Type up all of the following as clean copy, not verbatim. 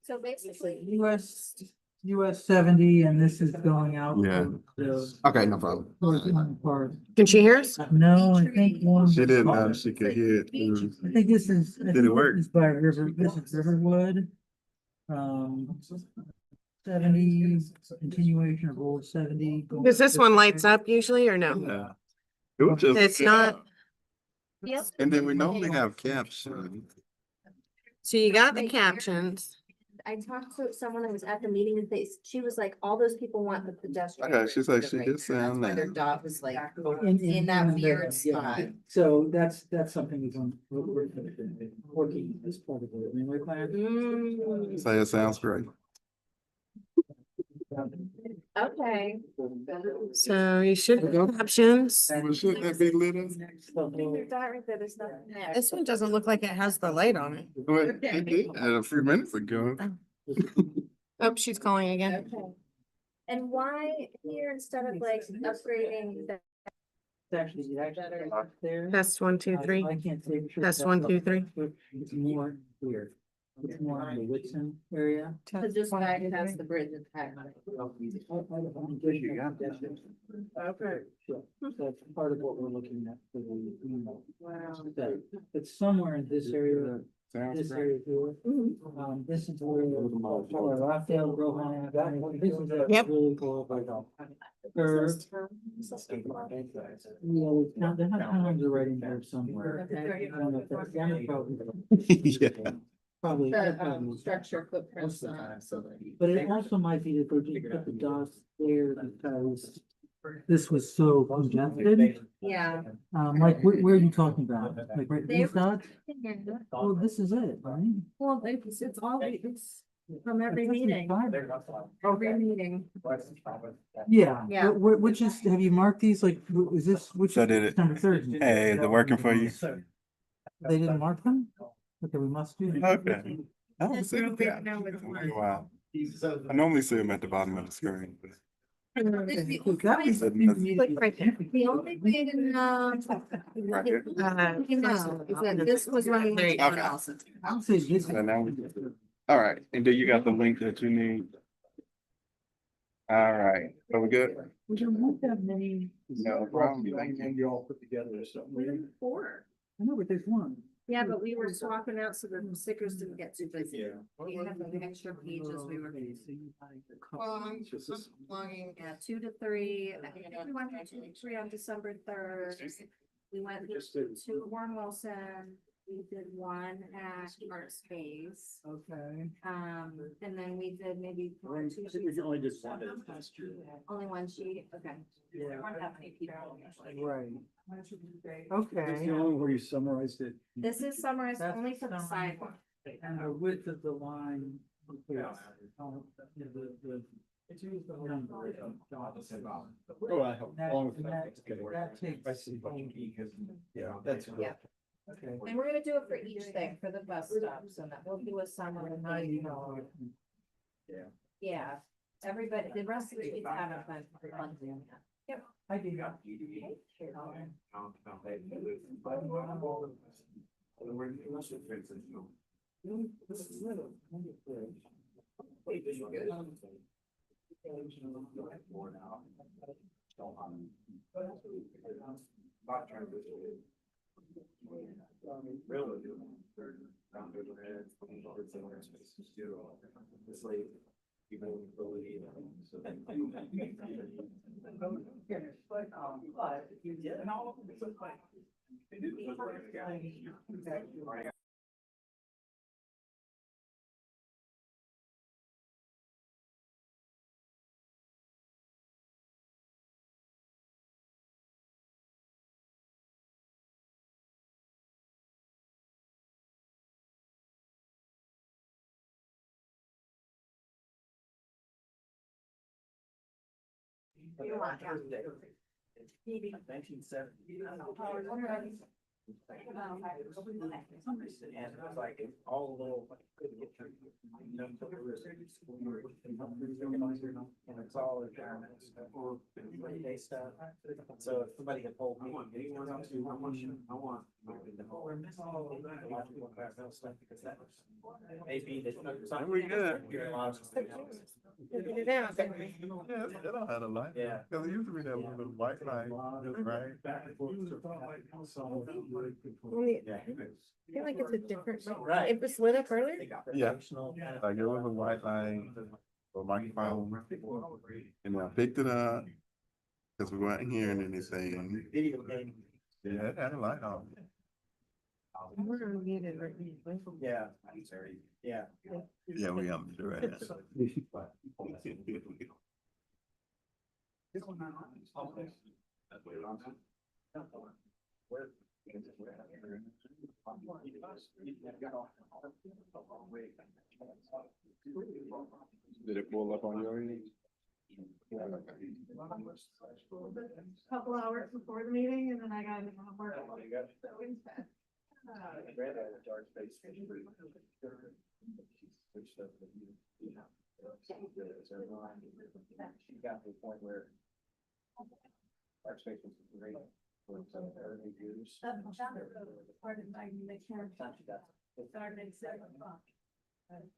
So basically. US 70, and this is going out. Yeah. Okay, no problem. Can she hear us? No, I think one. She didn't. She could hear it. I think this is. Did it work? This is by River. This is Riverwood. 70 continuation of old 70. Does this one lights up usually or no? Yeah. It was just. It's not. Yep. And then we normally have captions. So you got the captions. I talked to someone that was at the meeting and she was like, all those people want the pedestrian. Okay, she's like, she gets sound Their now. dog was like In that the- weird yeah. spot. So that's something we're working as part of the runway plan. Say it sounds great. Okay. So you should have captions. Well, shouldn't that be lit up? This one doesn't look like it has the light on it. Well, it did a few minutes ago. Oh, she's calling again. Okay. And why here instead of like upgrading the. It's actually locked there. Test 1, 2, 3. I can't say for sure. Test 1, 2, 3. It's more weird. It's more in the Whitson area. Cause this guy has the bridge attack. Okay. Sure. So that's part of what we're looking at for the, Wow. it's somewhere in this area, Sounds this great. area here. This is where Raphael Rohan. This is a Yep. really cool. Or, yeah, they're not kind of writing there somewhere. I don't know if that's- yeah, probably- Yeah. Probably. The structure footprints, so. But it also might be that they're just put the dots there because this was so congested. Yeah. Like, where are you talking about? Like, right, They these were- dots? Oh, this is it, right? Well, it's all, it's from every meeting, every meeting. Yeah, Yeah. which is, have you marked these, like, is this, which? I did it. Number 30. Hey, is it working for you? They didn't mark them? Okay, we must do. that. Okay. I don't see the captions in a while. I normally see them at the bottom of the screen. That was- Click right there. The only thing, Right here. is that this was running. There you go. Okay. I'll say this. So now All right, and then you got the link that you need. All right, are we good? We don't want that many. No problem. Thank you. You all put together, so. Four. I know, but there's one. Yeah, but we were swapping out so the stickers didn't get too busy. We had the extra pages we were. Yeah, 2 to 3. I think we went from 2 to 3 on December 3rd. We went to Warren Wilson. We did one at Art Space. Okay. And then we did maybe. only just one. Only one sheet, okay. Yeah. There weren't that many people. Right. That's Okay. the only where you summarized it. This is summarized That's only for the summarized. sidewalk. And the width of the line. Oh, I hope. Along with That takes. I see. Yeah, that's. Yeah. Okay. And we're gonna do it for each thing, for the bus stops, and that we'll do a summary. Yeah. Yeah, everybody, the rest of the kids haven't been. Yep. I do. And it was like, all little. And it's all retirement stuff, or day stuff. So if somebody had told me. Maybe that. We good. Look at it now. Yeah, it don't have a light. Yeah. Cause it used to be that little white light, right? Only- I feel like it's a different, Right. it was lit up earlier. Yeah. Like it was a white light or microphone. And I picked it up. Cause we weren't hearing anything. Video game. Yeah, it had a light on. We're unmuted right now. Yeah, I'm sorry, yeah. Yeah, we on the right now. Did it pull up on your end? Couple hours before the meeting and then I got into work. She got to the point where. Our space was great. For some early years. Started by the camp. Started at 7:00.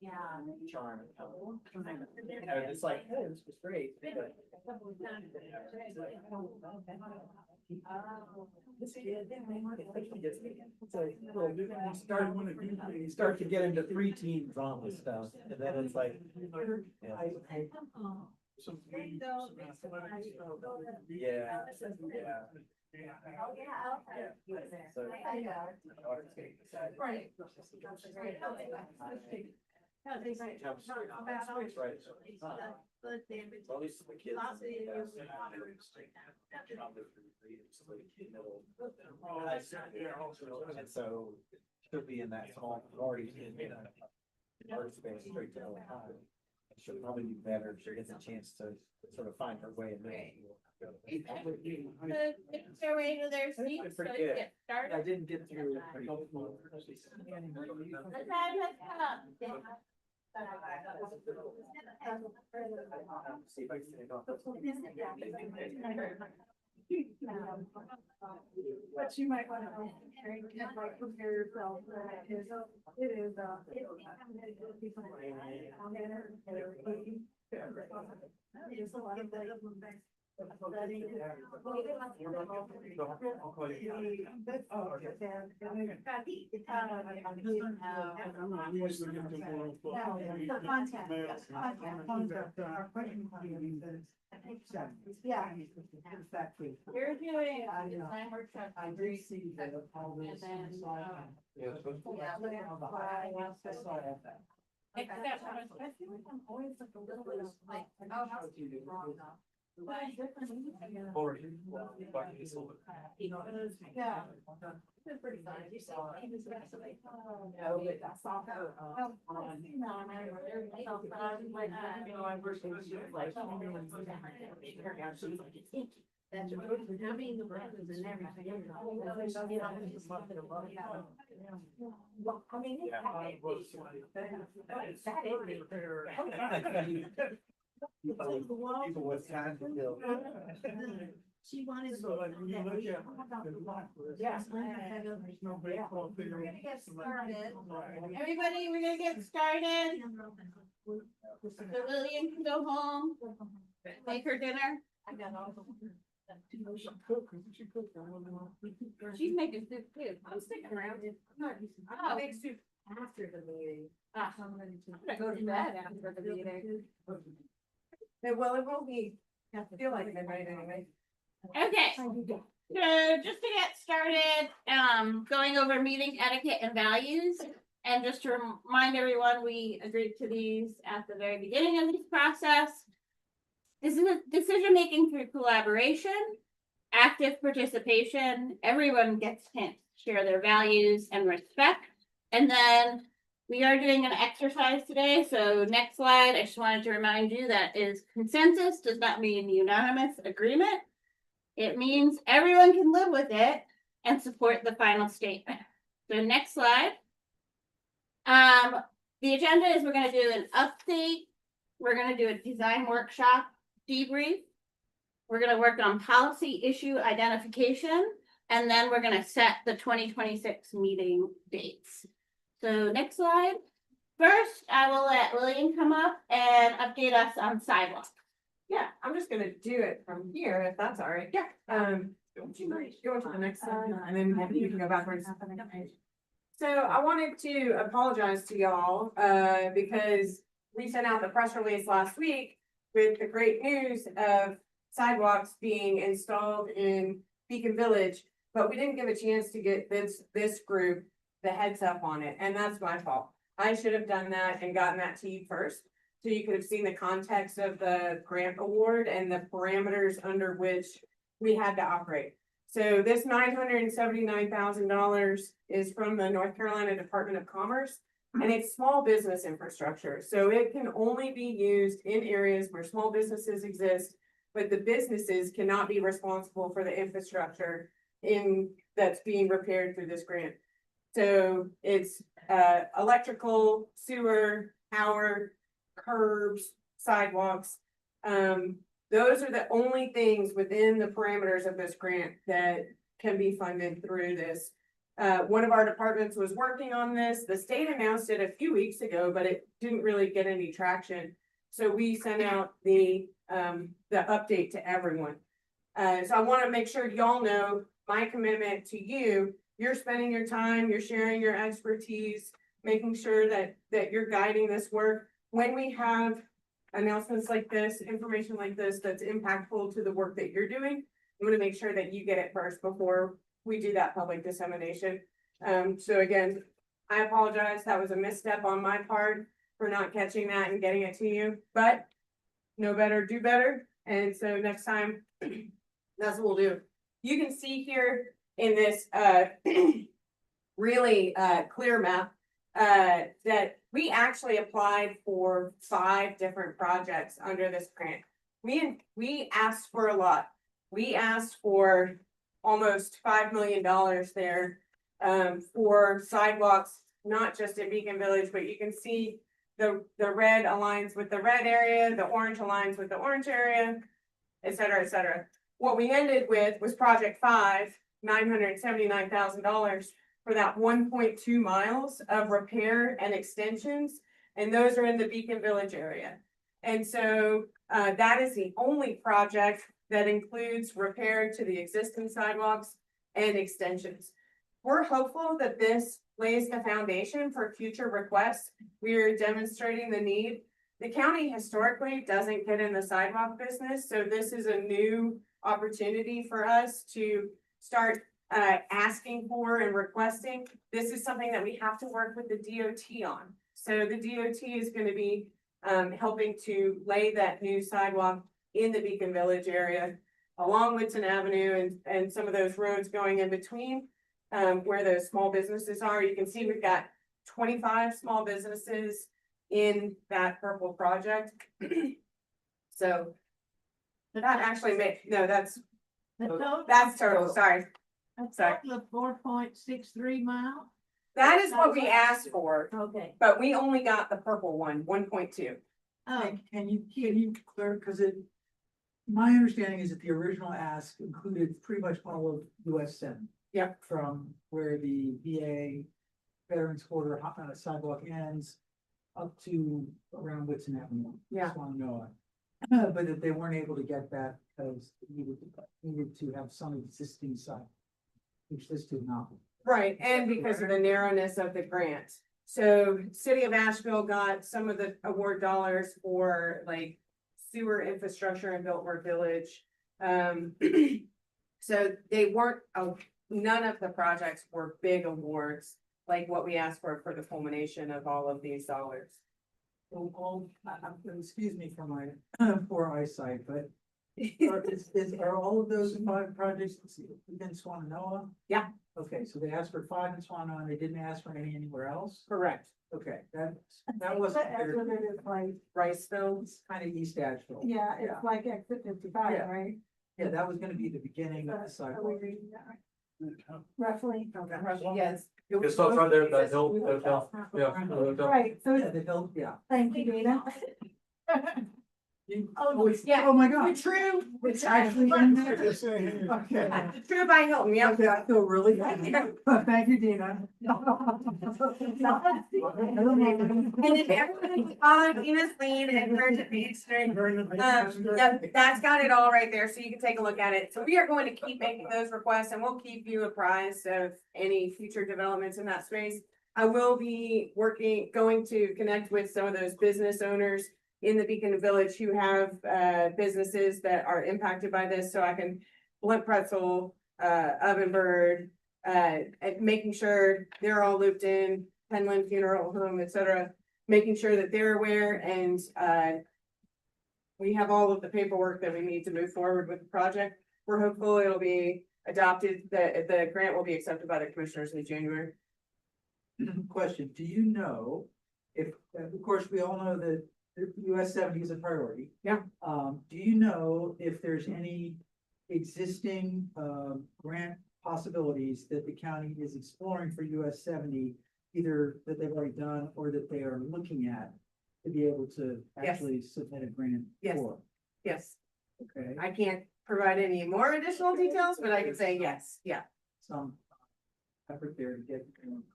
Yeah. Charm. And it's like, hey, this was great. But you start to get into preteens on this stuff, and then it's like. Yeah. Right. At least the kids. And so she'll be in that small party in her space straight to the time. She'll probably do better if she gets a chance to sort of find her way in there. Their way to their seats, so Pretty you good. get started. I didn't get through. The time has come. See if I can get it off. But you might wanna like prepare yourself, it is. There's a lot of yeah. You're doing design workshop. I do see that. And then, except I feel like I'm always like a little bit of like, oh, how's it wrong now? But I definitely. Yeah. It's pretty fun. You saw it. He was like, oh, no, but I saw her. Oh, no, and I really felt that I was like, you know, I worked with you like. She was like, it's icky. That's what I mean, the brothers and everything. Well, I mean, People with time to kill. she wanted. Yes. We're gonna get started. Everybody, we're gonna get started. So Lillian can go home, make her dinner. I got all of them. She's making soup too. I'm sticking around. I'll make soup after the meeting. I'm gonna go to bed after the meeting. Well, it will be, I feel like midnight anyway. Okay, so just to get started, going over meeting etiquette and values. And just to remind everyone, we agreed to these at the very beginning of this process. This is a decision-making through collaboration, active participation. Everyone gets to share their values and respect. And then we are doing an exercise today. So next slide, I just wanted to remind you that is consensus does not mean unanimous agreement. It means everyone can live with it and support the final statement. So next slide. The agenda is we're gonna do an update. We're gonna do a design workshop debrief. We're gonna work on policy issue identification, and then we're gonna set the 2026 meeting dates. So next slide. First, I will let William come up and update us on sidewalks. Yeah, I'm just gonna do it from here, if that's all right. Yeah. Go to the next slide, and then you can go backwards. So I wanted to apologize to y'all, because we sent out the press release last week with the great news of sidewalks being installed in Beacon Village, but we didn't give a chance to get this group the heads up on it, and that's my fault. I should have done that and gotten that to you first, so you could have seen the context of the grant award and the parameters under which we had to operate. So this $979,000 is from the North Carolina Department of Commerce, and it's small business infrastructure. So it can only be used in areas where small businesses exist, but the businesses cannot be responsible for the infrastructure that's being repaired through this grant. So it's electrical, sewer, power, curbs, sidewalks. Those are the only things within the parameters of this grant that can be funded through this. One of our departments was working on this. The state announced it a few weeks ago, but it didn't really get any traction. So we sent out the update to everyone. So I want to make sure y'all know my commitment to you. You're spending your time, you're sharing your expertise, making sure that you're guiding this work. When we have announcements like this, information like this, that's impactful to the work that you're doing, I'm gonna make sure that you get it first before we do that public dissemination. So again, I apologize. That was a misstep on my part for not catching that and getting it to you, but know better, do better. And so next time, that's what we'll do. You can see here in this really clear map that we actually applied for 5 different projects under this grant. We asked for a lot. We asked for almost $5 million there for sidewalks, not just in Beacon Village, but you can see the red aligns with the red area, the orange aligns with the orange area, et cetera, et cetera. What we ended with was project 5, $979,000 for that 1.2 miles of repair and extensions. And those are in the Beacon Village area. And so that is the only project that includes repair to the existing sidewalks and extensions. We're hopeful that this lays the foundation for future requests. We are demonstrating the need. The county historically doesn't get in the sidewalk business, so this is a new opportunity for us to start asking for and requesting. This is something that we have to work with the DOT on. So the DOT is going to be helping to lay that new sidewalk in the Beacon Village area along Whitson Avenue and some of those roads going in between where those small businesses are. You can see we've got 25 small businesses in that purple project. So that actually that's total, sorry. Sorry. The 4.63 mile? That is what we asked for, Okay. but we only got the purple one, 1.2. Oh, Can you clear, because my understanding is that the original ask included pretty much all of US 7. Yep. From where the VA Veterans Quarter sidewalk ends up to around Whitson Avenue. Yeah. Swannanoa. But that they weren't able to get that because it needed to have some existing site, which this did not. Right, and because of the narrowness of the grant. So City of Asheville got some of the award dollars for like sewer infrastructure in Biltmore Village. So they weren't, none of the projects were big awards like what we asked for the culmination of all of these dollars. Excuse me for my poor eyesight, but are all of those 5 projects within Swannanoa? Yeah. Okay, so they asked for 5 in Swannanoa, and they didn't ask for any anywhere else? Correct. Okay, that wasn't clear. Riceville. It's kind of East Asheville. yeah, Yeah. it's like exit 55, Yeah. right? Yeah, that was gonna be the beginning of the sidewalk. roughly. Yes. Just up front there, that hill, yeah. Right, so Yeah, they built, yeah. thank you, Dana. Oh, yeah. oh my God. True. It's actually in there. Okay. True by Hilton, yep. Okay, I feel really good. Thank you, Dina. And if everyone follow Venus Lane and Merchant Beach Street, yeah, that's got it all right there, so you can take a look at it. So we are going to keep making those requests and we'll keep you apprised of any future developments in that space. I will be going to connect with some of those business owners in the Beacon Village who have businesses that are impacted by this, so I can Blunt Pretzel, Ovenbird, and making sure they're all looped in, Penland Funeral Home, et cetera, making sure that they're aware and we have all of the paperwork that we need to move forward with the project. We're hopeful it'll be adopted, the grant will be accepted by the commissioners in January. Question, do you know if, of course, we all know that US 70 is a priority. Yeah. Do you know if there's any existing, grant possibilities that the county is exploring for US 70, either that they've already done or that they are looking at to be able to Yes. actually submit a grant Yes. for? Yes, Okay, I can't provide any more additional details, but I can say yes, yeah, some effort there to get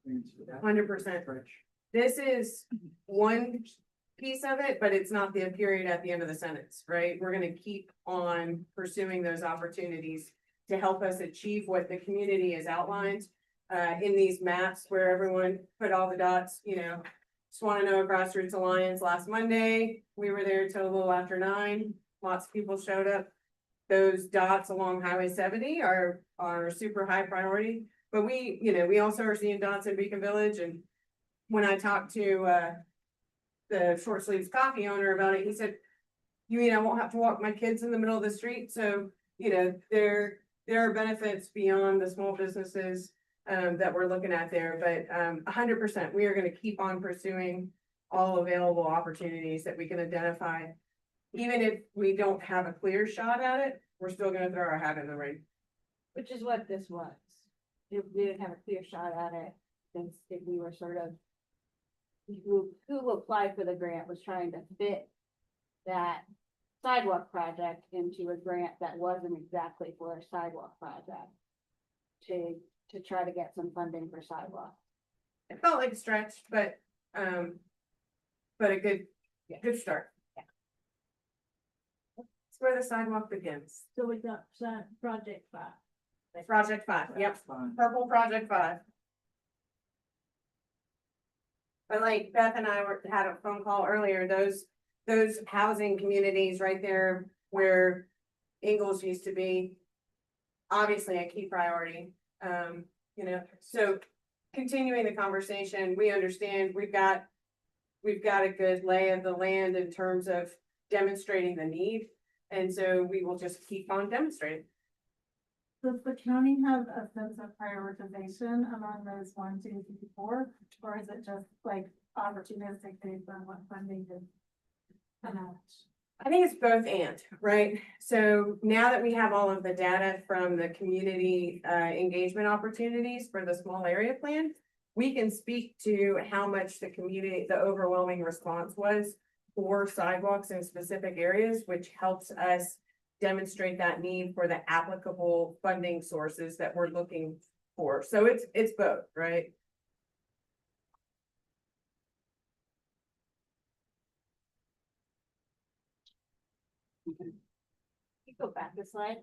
grants for that. 100%. Stretch. This is one piece of it, but it's not the period at the end of the sentence, right? We're gonna keep on pursuing those opportunities to help us achieve what the community has outlined in these maps where everyone put all the dots, you know. Swannanoa Grassroots Alliance last Monday, we were there till a little after 9, lots of people showed up. Those dots along Highway 70 are super high priority, but we also are seeing dots in Beacon Village, and when I talked to the Short Sleeves Coffee owner about it, he said, you mean I won't have to walk my kids in the middle of the street? So, there are benefits beyond the small businesses that we're looking at there, but 100%, we are gonna keep on pursuing all available opportunities that we can identify. Even if we don't have a clear shot at it, we're still gonna throw our hat in the ring. Which is what this was. If we didn't have a clear shot at it, then if we were sort of. Who applied for the grant was trying to fit that sidewalk project into a grant that wasn't exactly for a sidewalk project. To try to get some funding for sidewalk. It felt like a stretch, but a good start. Yeah. It's where the sidewalk begins. So we got project 5. Project 5, yep. That's fine. Purple Project 5. But like Beth and I had a phone call earlier, those housing communities right there where Ingalls used to be. Obviously a key priority, so continuing the conversation, we understand we've got a good lay of the land in terms of demonstrating the need. And so we will just keep on demonstrating. Does the county have a sense of prioritization among those 1, 2, 3, 4? Or is it just like opportunistic based on what funding is announced? I think it's both and, right? So now that we have all of the data from the community engagement opportunities for the small area plan, we can speak to how much the overwhelming response was for sidewalks in specific areas, which helps us demonstrate that need for the applicable funding sources that we're looking for. So it's both, right? Go back a slide.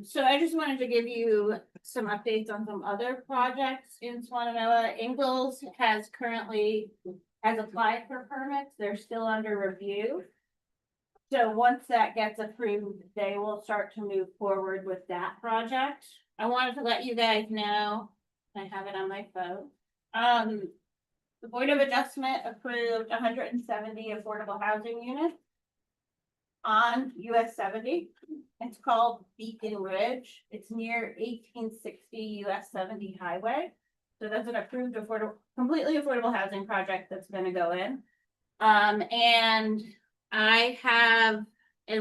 So I just wanted to give you some updates on some other projects in Swannanoa. Ingalls has applied for permits. They're still under review. So once that gets approved, they will start to move forward with that project. I wanted to let you guys know, I have it on my phone. The Board of Adjustment approved 170 affordable housing units on US 70. It's called Beacon Ridge. It's near 1860 US 70 highway. So that's an approved completely affordable housing project that's gonna go in. And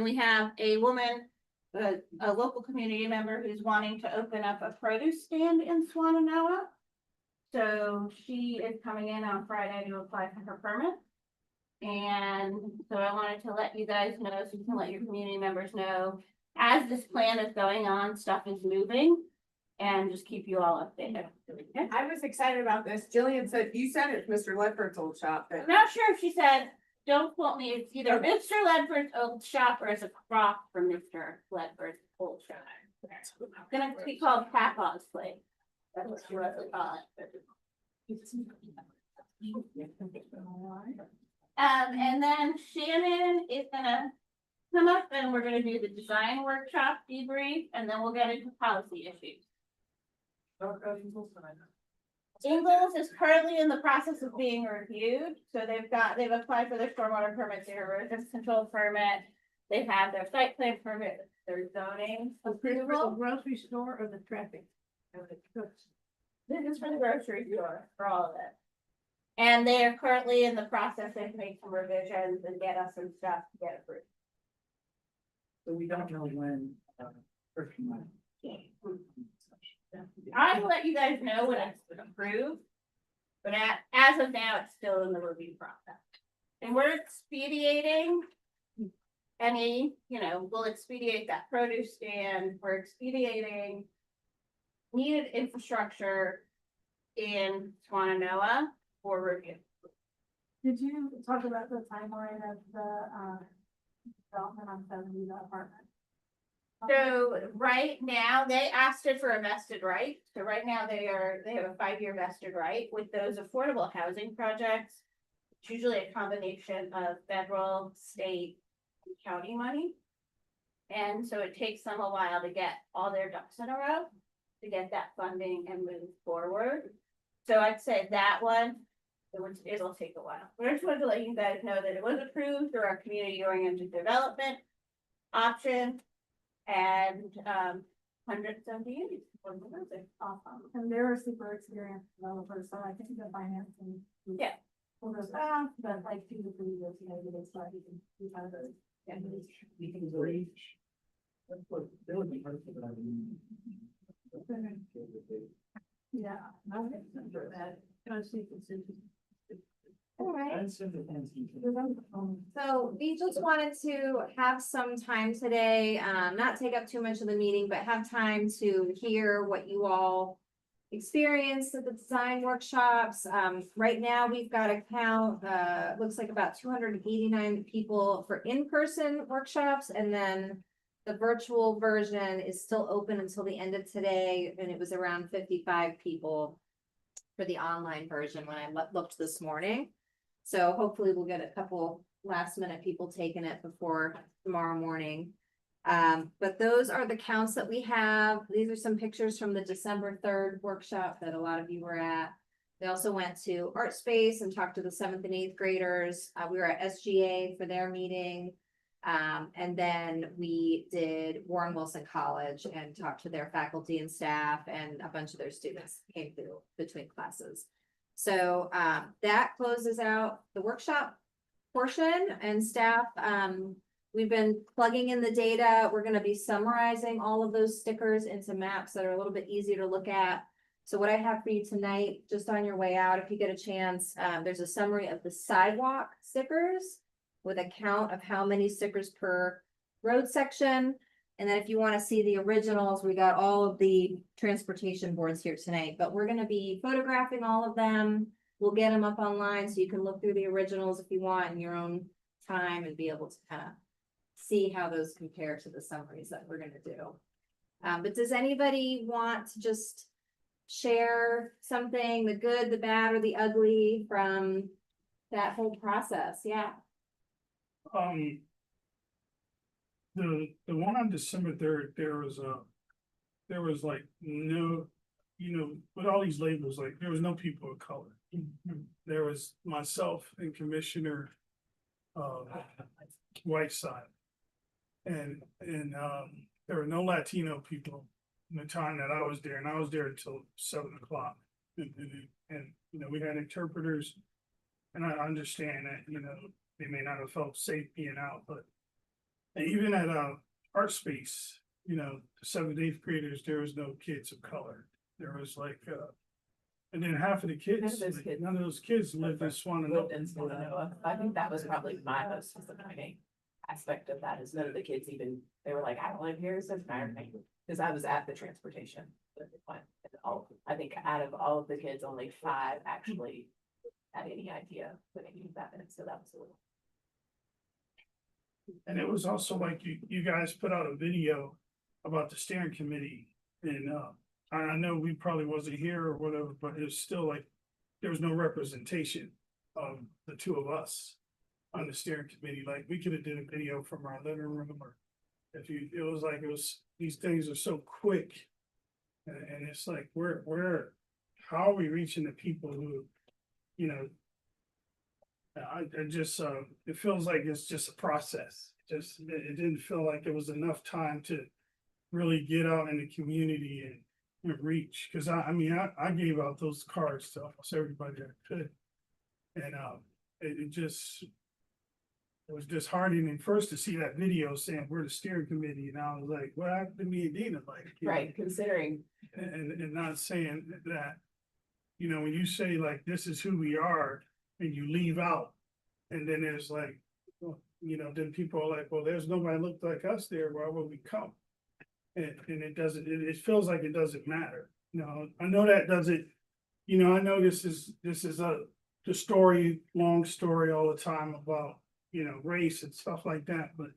we have a woman a local community member who's wanting to open up a produce stand in Swannanoa. So she is coming in on Friday to apply for her permit. And so I wanted to let you guys know, so you can let your community members know, as this plan is going on, stuff is moving. And just keep you all updated. Okay? I was excited about this. Jillian said, you said it's Mr. Ledford's old shop, I'm but not sure if she said, don't quote me, it's either Mr. Ledford's old shop or it's a crop from Mr. Ledford's old shop. It's gonna be called Papa's Place. That's what she wants to call it. And then Shannon is gonna come up and we're gonna do the design workshop debrief and then we'll get into policy issues. Ingles is currently in the process of being reviewed, so they've applied for their stormwater permit, their erosion control permit. They have their site plan permit, their zoning approval. Grocery store or the traffic? This is for the grocery store, for all of it. And they are currently in the process of making some revisions and get us some stuff to get approved. So we don't know when, first month. I will let you guys know when it's approved. But as of now, it's still in the review process. And we're expediting we'll expedite that produce stand, we're expediting needed infrastructure in Swannanoa for review. Did you talk about the timeline of the, development on 70 apartment? So right now, they asked it for a vested right. So right now they have a 5-year vested right with those affordable housing projects. It's usually a combination of federal, state, and county money. And so it takes them a while to get all their ducks in a row to get that funding and move forward. So I'd say that one, it'll take a while. But I just wanted to let you guys know that it was approved through our community oriented development option. And hundreds of units. Awesome. And they're a super experienced developer, so I think the financing. Yeah. Well, there's, but like 2 to 3 years, maybe they start using 200. We can reach. That's what building hurts about. Yeah. All right. That's in the hands of- So we just wanted to have some time today, not take up too much of the meeting, but have time to hear what you all experienced at the design workshops. Right now, we've got a count, looks like about 289 people for in-person workshops, and then the virtual version is still open until the end of today, and it was around 55 people for the online version when I looked this morning. So hopefully we'll get a couple last minute people taking it before tomorrow morning. But those are the counts that we have. These are some pictures from the December 3rd workshop that a lot of you were at. They also went to Art Space and talked to the 7th and 8th graders. We were at SGA for their meeting. And then we did Warren Wilson College and talked to their faculty and staff, and a bunch of their students came through between classes. So that closes out the workshop portion, and staff, we've been plugging in the data. We're gonna be summarizing all of those stickers into maps that are a little bit easier to look at. So what I have for you tonight, just on your way out, if you get a chance, there's a summary of the sidewalk stickers with a count of how many stickers per road section. And then if you want to see the originals, we got all of the transportation boards here tonight, but we're going to be photographing all of them. We'll get them up online so you can look through the originals if you want in your own time and be able to kind of see how those compare to the summaries that we're going to do. But does anybody want to just share something, the good, the bad, or the ugly from that whole process? Yeah. The one on December 3rd, there was like no, with all these labels, like there was no people of color. There was myself and Commissioner Whiteside. And there were no Latino people in the time that I was there, and I was there until 7 o'clock. And we had interpreters, and I understand that, they may not have felt safe being out, but even at art space, you know, the 7th, 8th graders, there was no kids of color. There was like, and then half of the kids, none of those kids lived in Swannanoa. Lived in Swannanoa. I think that was probably my most disappointing aspect of that is none of the kids even, they were like, I don't live here, so it's matter to me. Cause I was at the transportation. I think out of all of the kids, only 5 actually had any idea what any of that meant, so that was a little. And it was also like you guys put out a video about the steering committee and, I know we probably wasn't here or whatever, but it was still like, there was no representation of the 2 of us on the steering committee. Like, we could have did a video from our living room or if you, it was, these things are so quick. And it's like, how are we reaching the people who, you know, I just, it feels like it's just a process. It didn't feel like it was enough time to really get out in the community and reach, cause I mean, I gave out those cards to almost everybody that I could. And, it was disheartening first to see that video saying we're the steering committee, and I was like, what happened to me and Dina, like? Right, considering. And not saying that, you know, when you say like, this is who we are, and you leave out, and then there's like, well, you know, then people are like, well, there's nobody looked like us there, why would we come? And it doesn't, it feels like it doesn't matter, you know, I know that doesn't, you know, I know this is the story, long story all the time about, you know, race and stuff like that, but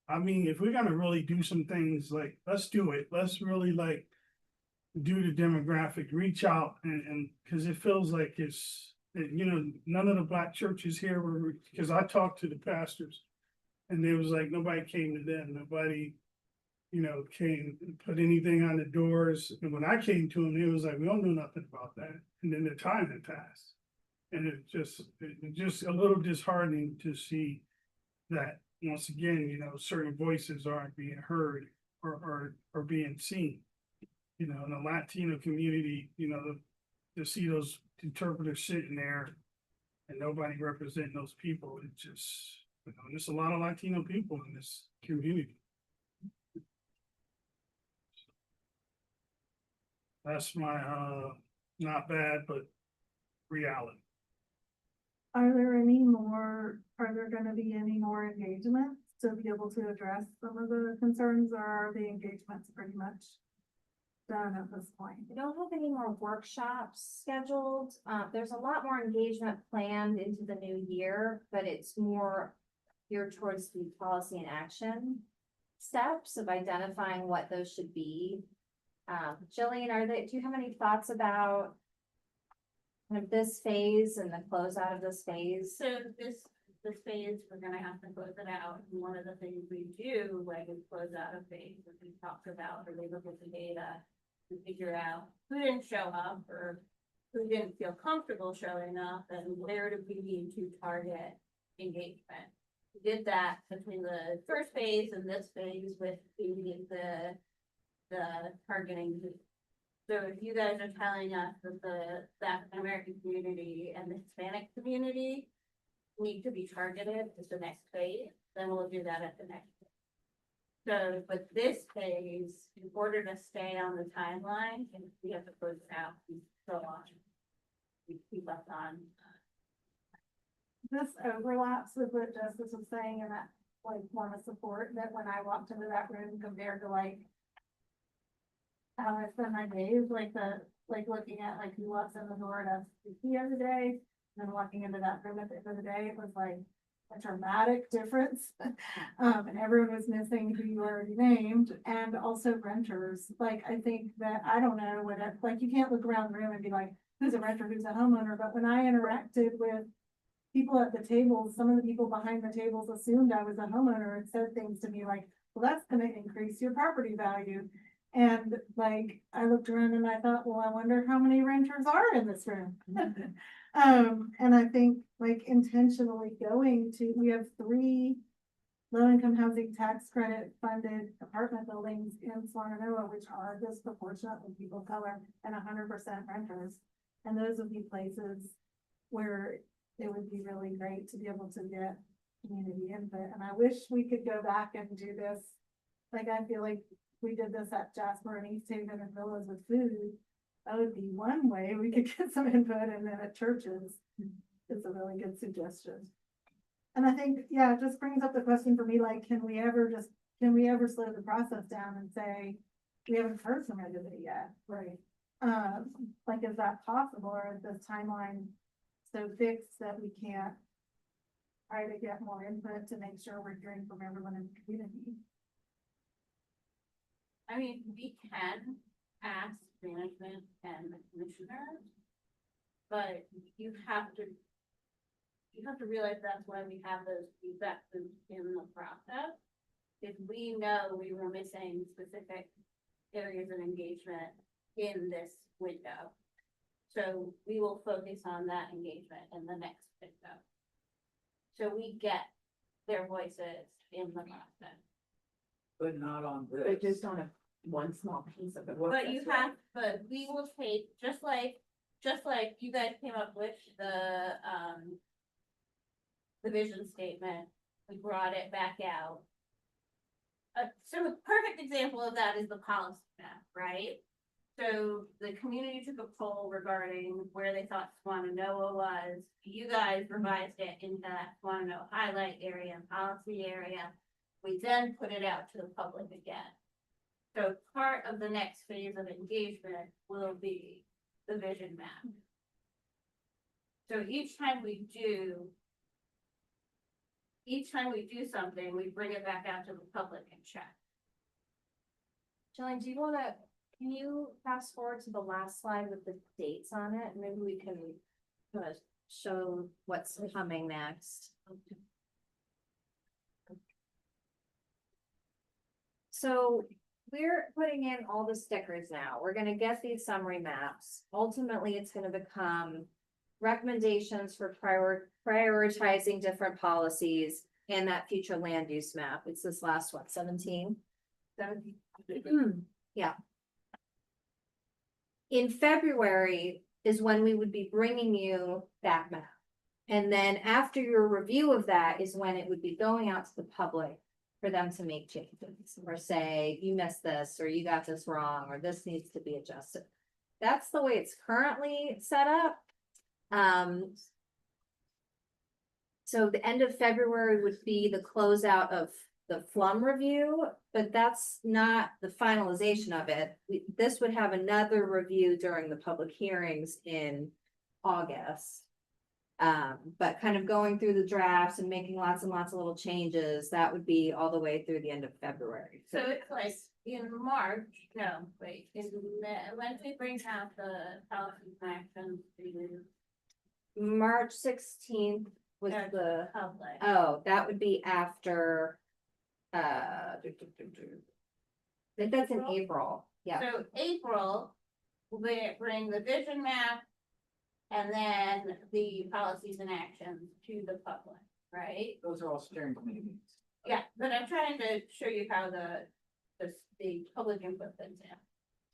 I mean, if we're gonna really do some things, like, let's do it, let's really like do the demographic, reach out and, cause it feels like it's, you know, none of the Black churches here were, cause I talked to the pastors and there was like, nobody came to them, nobody, you know, came, put anything on the doors, and when I came to them, it was like, we don't know nothing about that, and then the time had passed. And it just a little disheartening to see that, once again, you know, certain voices aren't being heard or being seen. You know, in the Latino community, you know, to see those interpreters sitting there and nobody representing those people, it just, you know, there's a lot of Latino people in this community. That's my, not bad, but reality. Are there gonna be any more engagements to be able to address some of the concerns, or are the engagements pretty much done at this point? We don't have any more workshops scheduled. There's a lot more engagement planned into the new year, but it's more geared towards the policy and action steps of identifying what those should be. Jillian, do you have any thoughts about kind of this phase and the closeout of this phase? So this phase, we're gonna have to close it out. And one of the things we do when we close out a phase, as we talked about, or we look at the data to figure out who didn't show up or who didn't feel comfortable showing up and where do we need to target engagement. We did that between the first phase and this phase with the targeting. So if you guys are telling us that the African American community and the Hispanic community need to be targeted as the next phase, then we'll do that at the next phase. So, but this phase, in order to stay on the timeline, we have to close it out and so on. We keep us on. This overlaps with what Justice was saying, and that like want to support that when I walked into that room compared to like how I spend my days, like looking at like who walks in the door to the other day, and then walking into that room at the end of the day, it was like a dramatic difference. And everyone was missing who you already named, and also renters. Like, I think that, I don't know what, like, you can't look around the room and be like, who's a renter, who's a homeowner, but when I interacted with people at the tables, some of the people behind the tables assumed I was a homeowner and said things to me like, well, that's gonna increase your property value. And like, I looked around and I thought, well, I wonder how many renters are in this room. And I think like intentionally we have 3 low-income housing tax credit funded apartment buildings in Swannanoa, which are disproportionately people of color and 100% renters. And those would be places where it would be really great to be able to get community input. And I wish we could go back and do this Like, I feel like we did this at Jasper and East Haven and Villas with food. That would be one way we could get some input, and then at churches, it's a really good suggestion. And I think, yeah, it just brings up the question for me, like, can we ever slow the process down and say, we haven't heard from everybody yet? Right. Like, is that possible, or is this timeline so fixed that we can't try to get more input to make sure we're hearing from everyone in the community? I mean, we can ask management and the commissioners, but you have to realize that's why we have those feedback loops in the process. If we know we were missing specific areas of engagement in this window. So we will focus on that engagement in the next window. So we get their voices in the process. But not on this. But just on one small piece of it. But we will take, just like you guys came up with the vision statement, we brought it back out. So a perfect example of that is the policy map, right? So the community took a poll regarding where they thought Swannanoa was. You guys revised it into that Swannanoa highlight area and policy area. We then put it out to the public again. So part of the next phase of engagement will be the vision map. So each time we do something, we bring it back out to the public and check. Jillian, do you wanna, can you fast forward to the last slide with the dates on it? Maybe we can show what's coming next. So we're putting in all the stickers now. We're gonna get these summary maps. Ultimately, it's gonna become recommendations for prioritizing different policies and that future land use map. It's this last one, 17. Yeah. In February is when we would be bringing you that map. And then after your review of that is when it would be going out to the public for them to make changes or say, you missed this, or you got this wrong, or this needs to be adjusted. That's the way it's currently set up. So the end of February would be the closeout of the FLUM review, but that's not the finalization of it. This would have another review during the public hearings in August. But kind of going through the drafts and making lots and lots of little changes, that would be all the way through the end of February. So it's like in March, when we bring out the policy actions to March 16th was the, public. oh, that would be after, I think that's in April, yeah. So April, we bring the vision map and then the policies and actions to the public, right? Those are all steering committee meetings. Yeah, but I'm trying to show you how the public input fits in.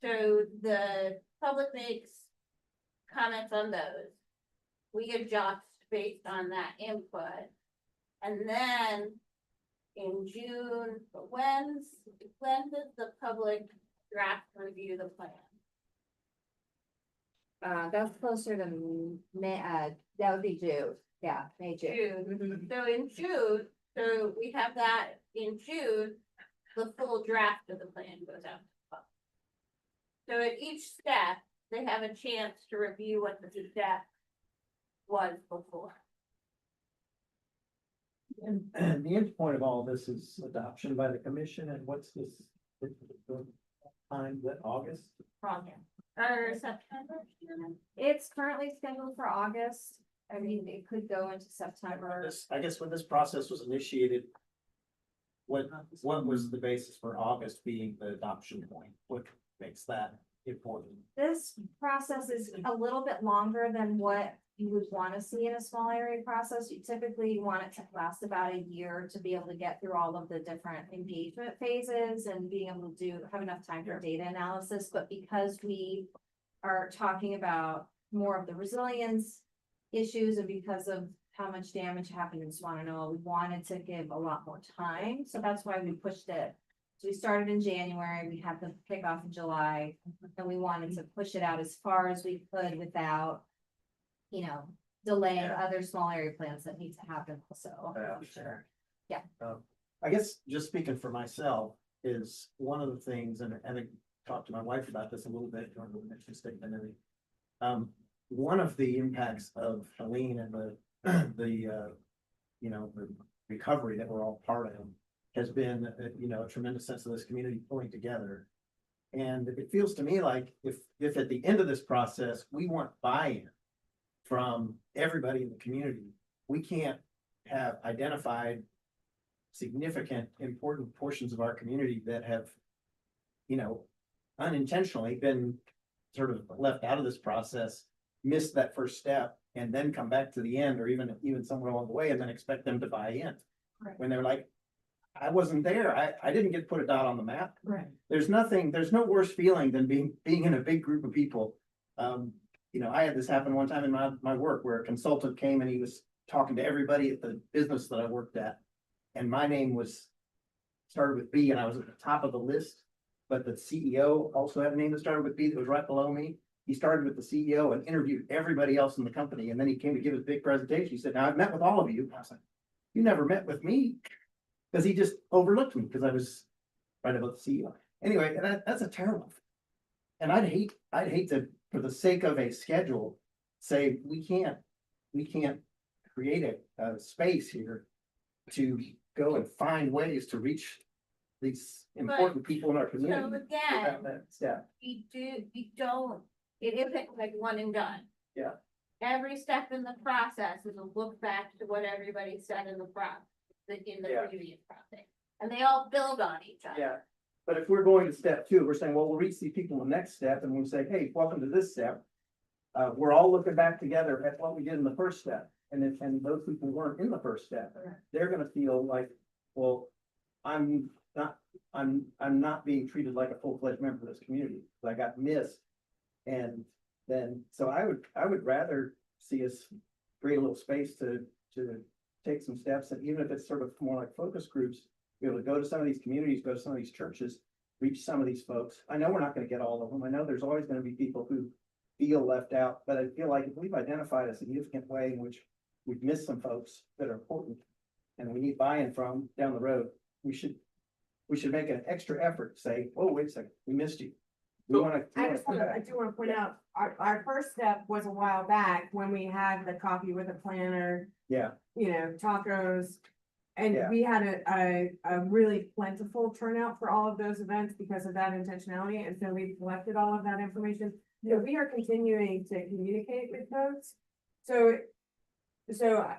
So the public makes comments on those. We adjust based on that input. And then in June, when does the public draft review the plan? That's closer to May, that would be June, yeah, May, June. June. So in June, so we have that in June, the full draft of the plan goes out to the public. So at each step, they have a chance to review what the step was before. And the end point of all this is adoption by the commission, and what's this time, that August? Or September? It's currently scheduled for August. I mean, it could go into September. I guess when this process was initiated, what was the basis for August being the adoption point? What makes that important? This process is a little bit longer than what you would want to see in a small area process. You typically want it to last about a year to be able to get through all of the different engagement phases and being able to have enough time for data analysis. But because we are talking about more of the resilience issues and because of how much damage happened in Swannanoa, we wanted to give a lot more time. So that's why we pushed it So we started in January, we had the kickoff in July, and we wanted to push it out as far as we could without, you know, delaying other small area plans that need to happen, so. Sure. Yeah. I guess just speaking for myself is one of the things, and I talked to my wife about this a little bit during the mission statement. One of the impacts of Helene and the recovery that we're all part of has been, a tremendous sense of this community pulling together. And it feels to me like if at the end of this process, we want buy-in from everybody in the community, we can't have identified significant, important portions of our community that have, unintentionally been sort of left out of this process, missed that first step, and then come back to the end, or even somewhere along the way, and then expect them to buy in. Right. When they're like, I wasn't there, I didn't get to put a dot on the map. Right. There's no worse feeling than being in a big group of people. I had this happen one time in my work where a consultant came and he was talking to everybody at the business that I worked at. And my name started with B, and I was at the top of the list, but the CEO also had a name that started with B that was right below me. He started with the CEO and interviewed everybody else in the company. And then he came to give his big presentation. He said, now I've met with all of you. I was like, you never met with me. Because he just overlooked me because I was right above the CEO. Anyway, that's a terrible thing. And I'd hate to, for the sake of a schedule, say we can't create a space here to go and find ways to reach these important people in our community. So without again, that step. it isn't like one and done. Yeah. Every step in the process is a look back to what everybody said in the Yeah. previous process. And they all build on each other. Yeah, but if we're going to step two, we're saying, well, we'll reach these people in the next step, and we'll say, hey, welcome to this step. We're all looking back together at what we did in the first step, and those people weren't in the first step, they're gonna feel like, well, I'm not being treated like a full-fledged member of this community, I got missed. And then, so I would rather see us create a little space to take some steps, and even if it's sort of more like focus groups, be able to go to some of these communities, go to some of these churches, reach some of these folks. I know we're not gonna get all of them. I know there's always gonna be people who feel left out, but I feel like if we've identified a significant way in which we've missed some folks that are important and we need buy-in from down the road, we should make an extra effort to say, oh, wait a second, we missed you. We wanna. I do wanna point out, our first step was a while back when we had the coffee with a planner, Yeah, tacos. And Yeah. we had a really plentiful turnout for all of those events because of that intentionality, and so we collected all of that information. So we are continuing to communicate with folks. So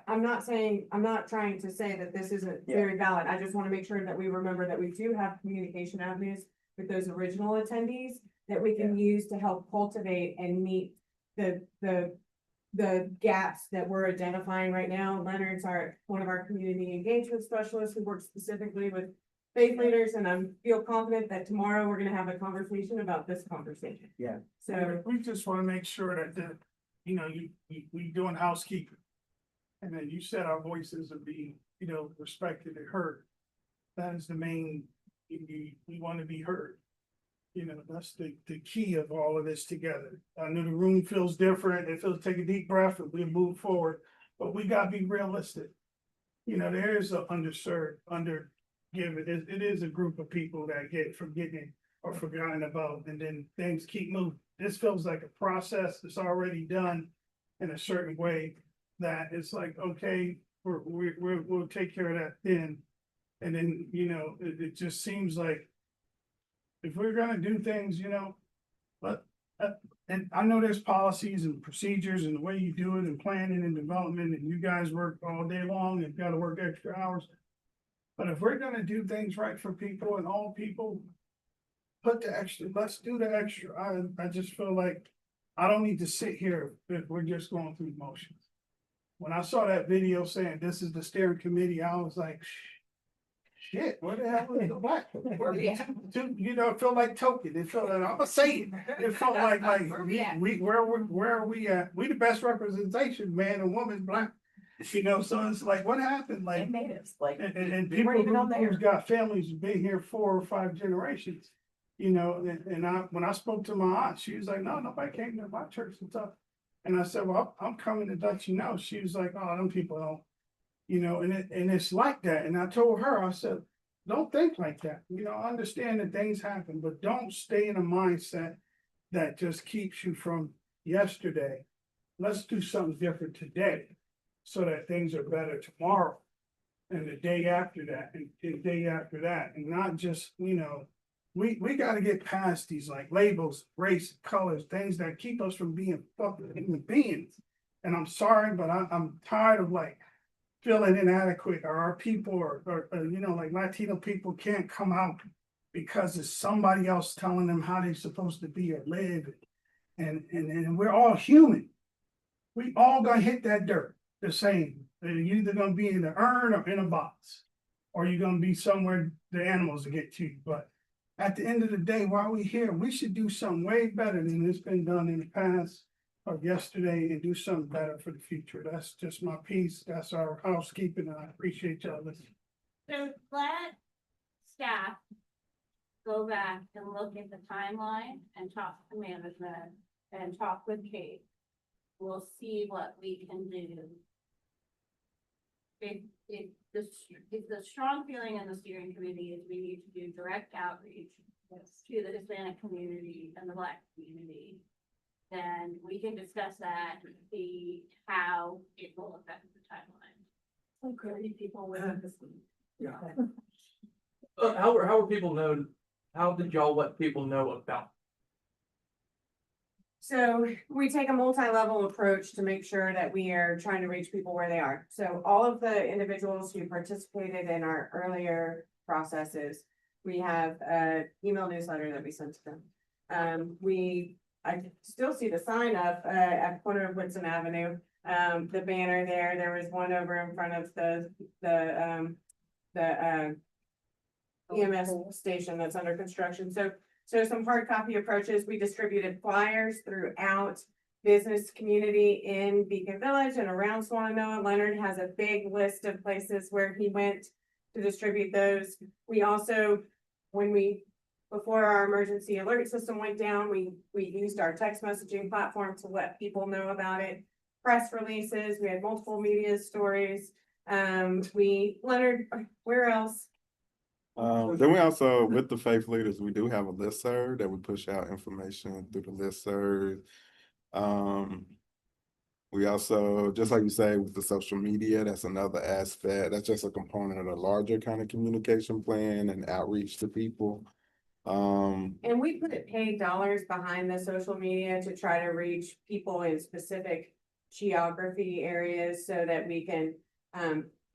I'm not trying to say that this isn't very valid. I just want to make sure that we remember that we do have communication avenues with those original attendees that we can use to help cultivate and meet the gaps that we're identifying right now. Leonard's one of our community engagement specialists who works specifically with faith leaders, and I feel confident that tomorrow we're gonna have a conversation about this conversation. Yeah. So, We just wanna make sure that we doing housekeeping. And then you said our voices are being, respected and heard. That is the main, we wanna be heard. That's the key of all of this together. I know the room feels different, it feels, take a deep breath and we move forward, but we gotta be realistic. There is a underserved, it is a group of people that get forgetting or forgotten about, and then things keep moving. This feels like a process that's already done in a certain way that it's like, okay, we'll take care of that then. And then, it just seems like if we're gonna do things, and I know there's policies and procedures and the way you do it and planning and development, and you guys work all day long and gotta work extra hours. But if we're gonna do things right for people and all people, let's do the extra. I just feel like I don't need to sit here if we're just going through motions. When I saw that video saying this is the steering committee, I was like, shit, what the hell is the black? It felt like token. It felt like, I'm gonna say it. It felt like where are we at? We the best representation, man and woman, black You know, so it's like, what happened? Like, And natives, like, and we people weren't even on who's there. got families who've been here 4 or 5 generations. You know, and when I spoke to my aunt, she was like, no, nobody came to my church and stuff. And I said, well, I'm coming to let you know. She was like, oh, them people don't, you know, and it's like that. And I told her, I said, don't think like that. You know, I understand that things happen, but don't stay in a mindset that just keeps you from yesterday. Let's do something different today so that things are better tomorrow and the day after that and the day after that. And not just, you know, we got to get past these like labels, race, colors, things that keep us from being fucking human beings. And I'm sorry, but I'm tired of like feeling inadequate, or our people or you know, like Latino people can't come out because it's somebody else telling them how they're supposed to be or live. And we're all human. We all gonna hit that dirt the same. You're either gonna be in the urn or in a box, or you're gonna be somewhere the animals will get to you. But at the end of the day, while we're here, we should do something way better than it's been done in the past or yesterday, and do something better for the future. That's just my piece. That's our housekeeping, and I appreciate y'all listening. So let staff go back and look at the timeline and talk to management and talk with Kate. We'll see what we can do. If the strong feeling in the steering committee is we need to do direct outreach to the Hispanic community and the Black community, then we can discuss that and see how it will affect the timeline. Like 30 people within this. Yeah. How are people known? How did y'all let people know about? So we take a multi-level approach to make sure that we are trying to reach people where they are. So all of the individuals who participated in our earlier processes, we have an email newsletter that we sent to them. I still see the sign up at the corner of Woodson Avenue. The banner there was one over in front of the EMS station that's under construction. So some hard copy approaches, we distributed flyers throughout business community in Beacon Village and around Swannanoa. Leonard has a big list of places where he went to distribute those. We also, before our emergency alert system went down, we used our text messaging platform to let people know about it. Press releases, we had multiple media stories. Leonard, where else? Then we also, with the faith leaders, we do have a listserv that we push out information through the listserv. We also, just like you say, with the social media, that's another aspect. That's just a component of the larger kind of communication plan and outreach to people. And we put paid dollars behind the social media to try to reach people in specific geography areas so that we can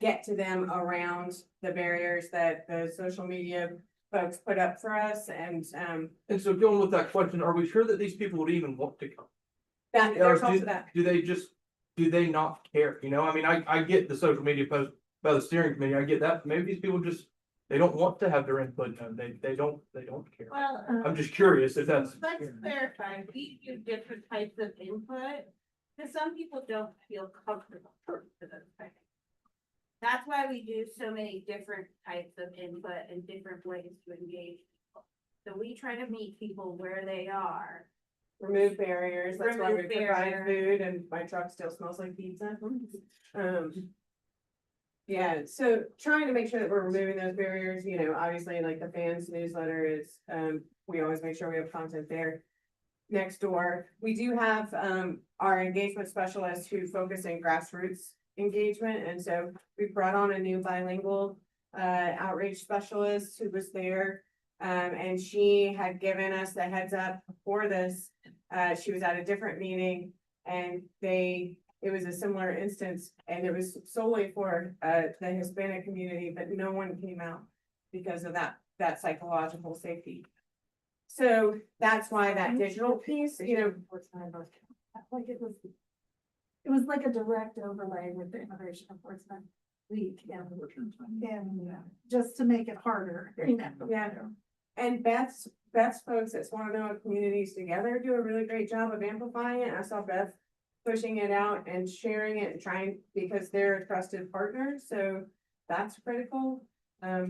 get to them around the barriers that the social media folks put up for us. And so going with that question, are we sure that these people would even want to come? there's also that. Do they not care? You know, I mean, I get the social media post by the steering committee. I get that. Maybe these people just, they don't want to have their input. No, they don't care. Well, I'm just curious if that's. let's clarify, we do different types of input, because some people don't feel comfortable for those things. That's why we do so many different types of input and different ways to engage people. So we try to meet people where they are. Remove barriers, that's why we Remove provide barriers. food, and my truck still smells like pizza. Yeah, so trying to make sure that we're removing those barriers, you know, obviously like the fans newsletter is, we always make sure we have content there. Next door, we do have our engagement specialists who focus in grassroots engagement, and so we brought on a new bilingual outreach specialist who was there. And she had given us the heads up before this. She was at a different meeting, and it was a similar instance, and it was solely for the Hispanic community, but no one came out because of that psychological safety. So that's why that digital piece, you know. Like it was like a direct overlay with the Immigration Enforcement Week and just to make it harder. Yeah. And Beth's folks at Swannanoa Communities Together do a really great job of amplifying it. I saw Beth pushing it out and sharing it and trying, because they're a trusted partner, so that's critical. But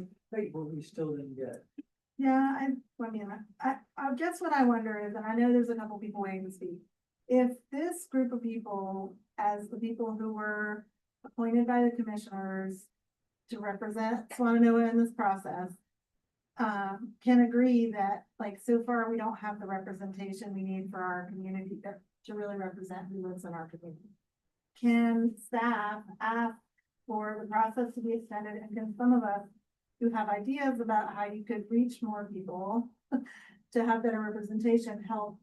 What we still didn't get. Yeah, I mean, I guess what I wonder is, and I know there's a couple people waiting to speak. If this group of people, as the people who were appointed by the commissioners to represent Swannanoa in this process, can agree that, like, so far we don't have the representation we need for our community to really represent who lives in our community. Can staff ask for the process to be extended, and can some of us who have ideas about how you could reach more people to have better representation, help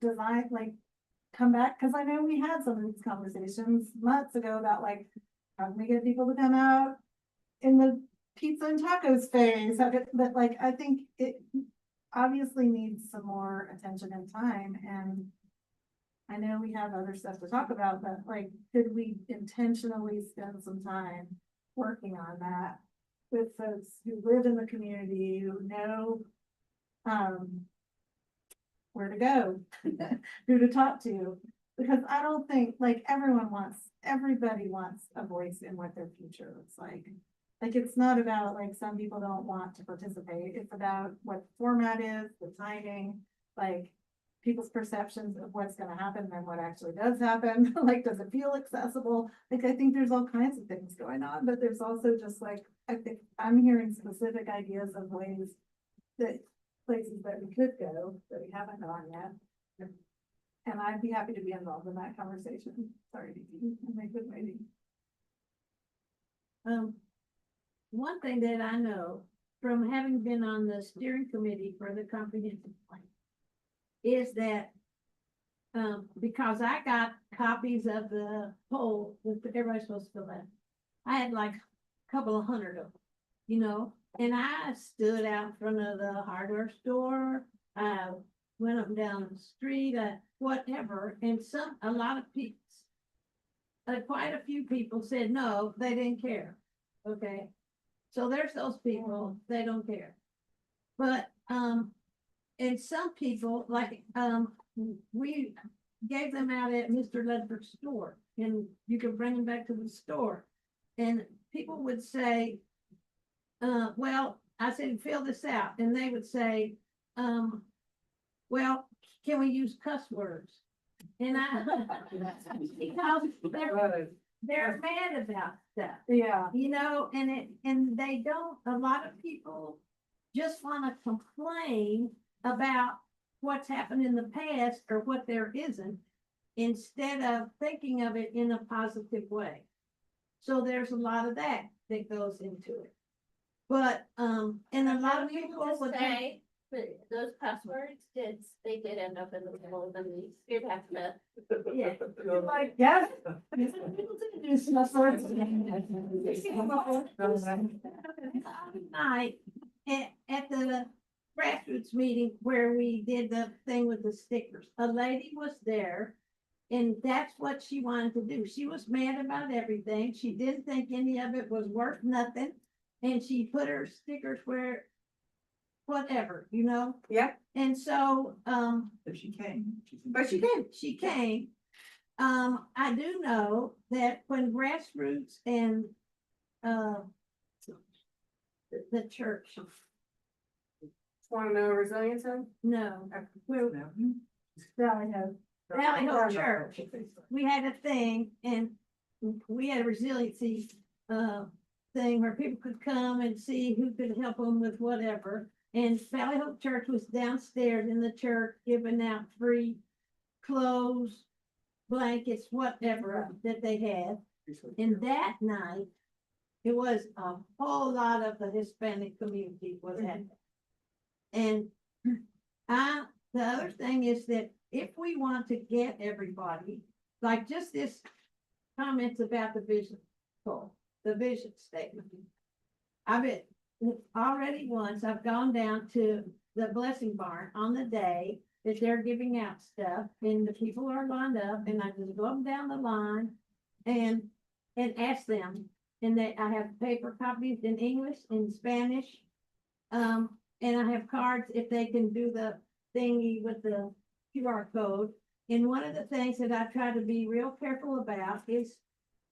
design, like, come back? Cause I know we had some of these conversations months ago about, like, how can we get people to come out in the pizza and tacos phase? But like, I think it obviously needs some more attention and time, and I know we have other stuff to talk about, but like, could we intentionally spend some time working on that with folks who live in the community, who know where to go, who to talk to? Because I don't think, like, everybody wants a voice in what their future looks like. Like, it's not about, like, some people don't want to participate, it's about what the format is, the timing, like, people's perceptions of what's gonna happen and what actually does happen. Like, does it feel accessible? Like, I think there's all kinds of things going on, but there's also just, like, I think I'm hearing specific ideas of ways that, places that we could go, that we haven't gone yet. And I'd be happy to be involved in that conversation. Sorry, Dee, I'm a good lady. One thing that I know from having been on the steering committee for the comprehensive plan is that, because I got copies of the poll that everybody's supposed to fill out. I had like a couple of hundred of them, you know, and I stood out in front of the hardware store. I went up and down the street, whatever, and a lot of people, quite a few people said no, they didn't care. Okay, so there's those people, they don't care. But, and some people, like, we gave them out at Mr. Ledford's store, and you can bring them back to the store. And people would say, well, I said, fill this out. And they would say, well, can we use cuss words? And because they're mad about stuff. Yeah. You know, and they don't, a lot of people just want to complain about what's happened in the past or what there isn't, instead of thinking of it in a positive way. So there's a lot of that goes into it. But, and a lot of people would say, but those passwords they did end up in the middle of the lease. You'd have to. yeah. You're like, yes. Night at the grassroots meeting where we did the thing with the stickers, a lady was there, and that's what she wanted to do. She was mad about everything. She didn't think any of it was worth nothing, and she put her stickers where whatever, you know. Yeah. And so But she came. But she did. she came. I do know that when grassroots and the church, Want to know resilience in? no, we're Valley Hope. Valley Hope Church. We had a thing, and we had a resiliency thing where people could come and see who could help them with whatever. And Valley Hope Church was downstairs in the church giving out free clothes, blankets, whatever that they had. And that night, it was a whole lot of the Hispanic community was at it. And the other thing is that if we want to get everybody, like just this comments about the vision goal, the vision statement. I've already once, I've gone down to the Blessing Barn on the day that they're giving out stuff, and the people are lined up, and I just go up and down the line and ask them. And I have paper copies in English, in Spanish, and I have cards if they can do the thingy with the QR code. And one of the things that I try to be real careful about is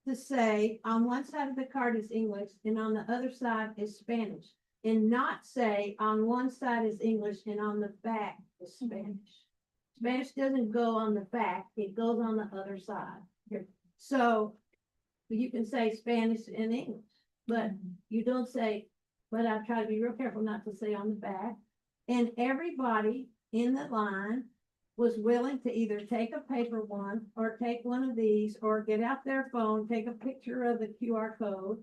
to say, on one side of the card is English and on the other side is Spanish. And not say on one side is English and on the back is Spanish. Spanish doesn't go on the back, it goes on the other side. So you can say Spanish and English, but you don't say, but I try to be real careful not to say on the back. And everybody in the line was willing to either take a paper one or take one of these or get out their phone, take a picture of the QR code.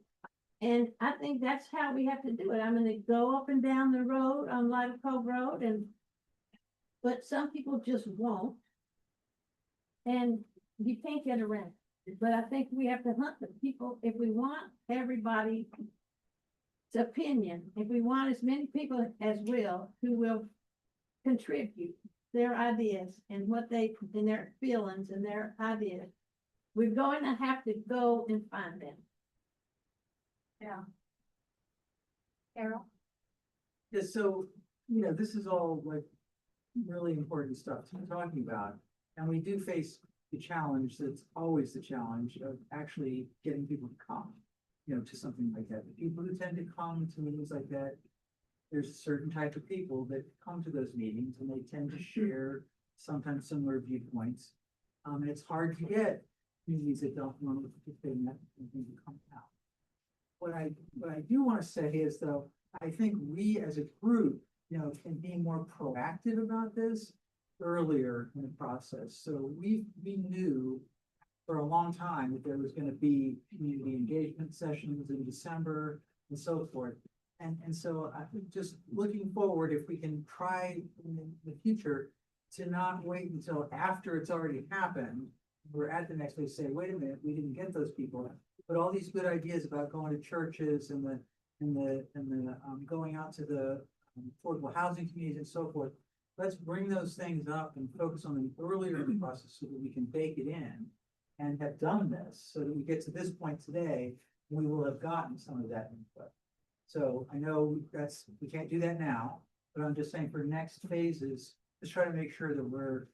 And I think that's how we have to do it. I'm gonna go up and down the road on Live Cove Road but some people just won't. And you can't get around it. But I think we have to hunt the people, if we want everybody's opinion, if we want as many people as who will contribute their ideas and and their feelings and their ideas, we're going to have to go and find them. Yeah. Carol? Yeah, so, this is all like really important stuff to be talking about. And we do face the challenge that's always the challenge of actually getting people to come, to something like that. The people who tend to come to meetings like that, there's a certain type of people that come to those meetings and they tend to share sometimes similar viewpoints. And it's hard to get communities that don't want to participate in that and to come out. What I do want to say is, though, I think we as a group, can be more proactive about this earlier in the process. So we knew for a long time that there was going to be community engagement sessions in December and so forth. And so I think just looking forward, if we can try in the future to not wait until after it's already happened, we're at the next day, say, wait a minute, we didn't get those people. But all these good ideas about going to churches and going out to the affordable housing communities and so forth, let's bring those things up and focus on them earlier in the process so that we can bake it in and have done this, so that we get to this point today, we will have gotten some of that input. So I know we can't do that now, but I'm just saying for next phases, just try to make sure that we're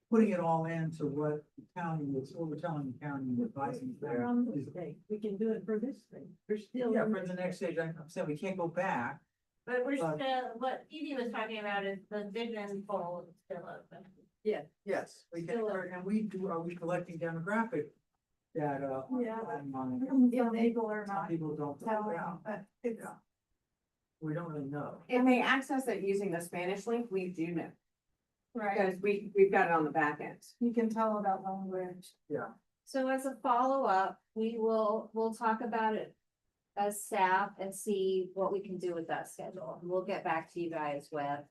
putting it all into what the county is, what we're telling the county and advising. We're on this thing. We can do it for this thing. We're still. Yeah, in for this the next stage, I'm saying we can't go back. But we're But- still, what Evie was talking about is the vision poll is still open. Yes, we can, Still- and are we collecting demographic data? Yeah. on- Some people are Some not people don't. telling, Yeah. but it's, Yeah. We don't really know. If they access it using the Spanish link, we do know, right, because we've got it on the back end. you can tell about language. So as a follow-up, we'll talk about it as staff and see what we can do with that schedule. We'll get back to you guys with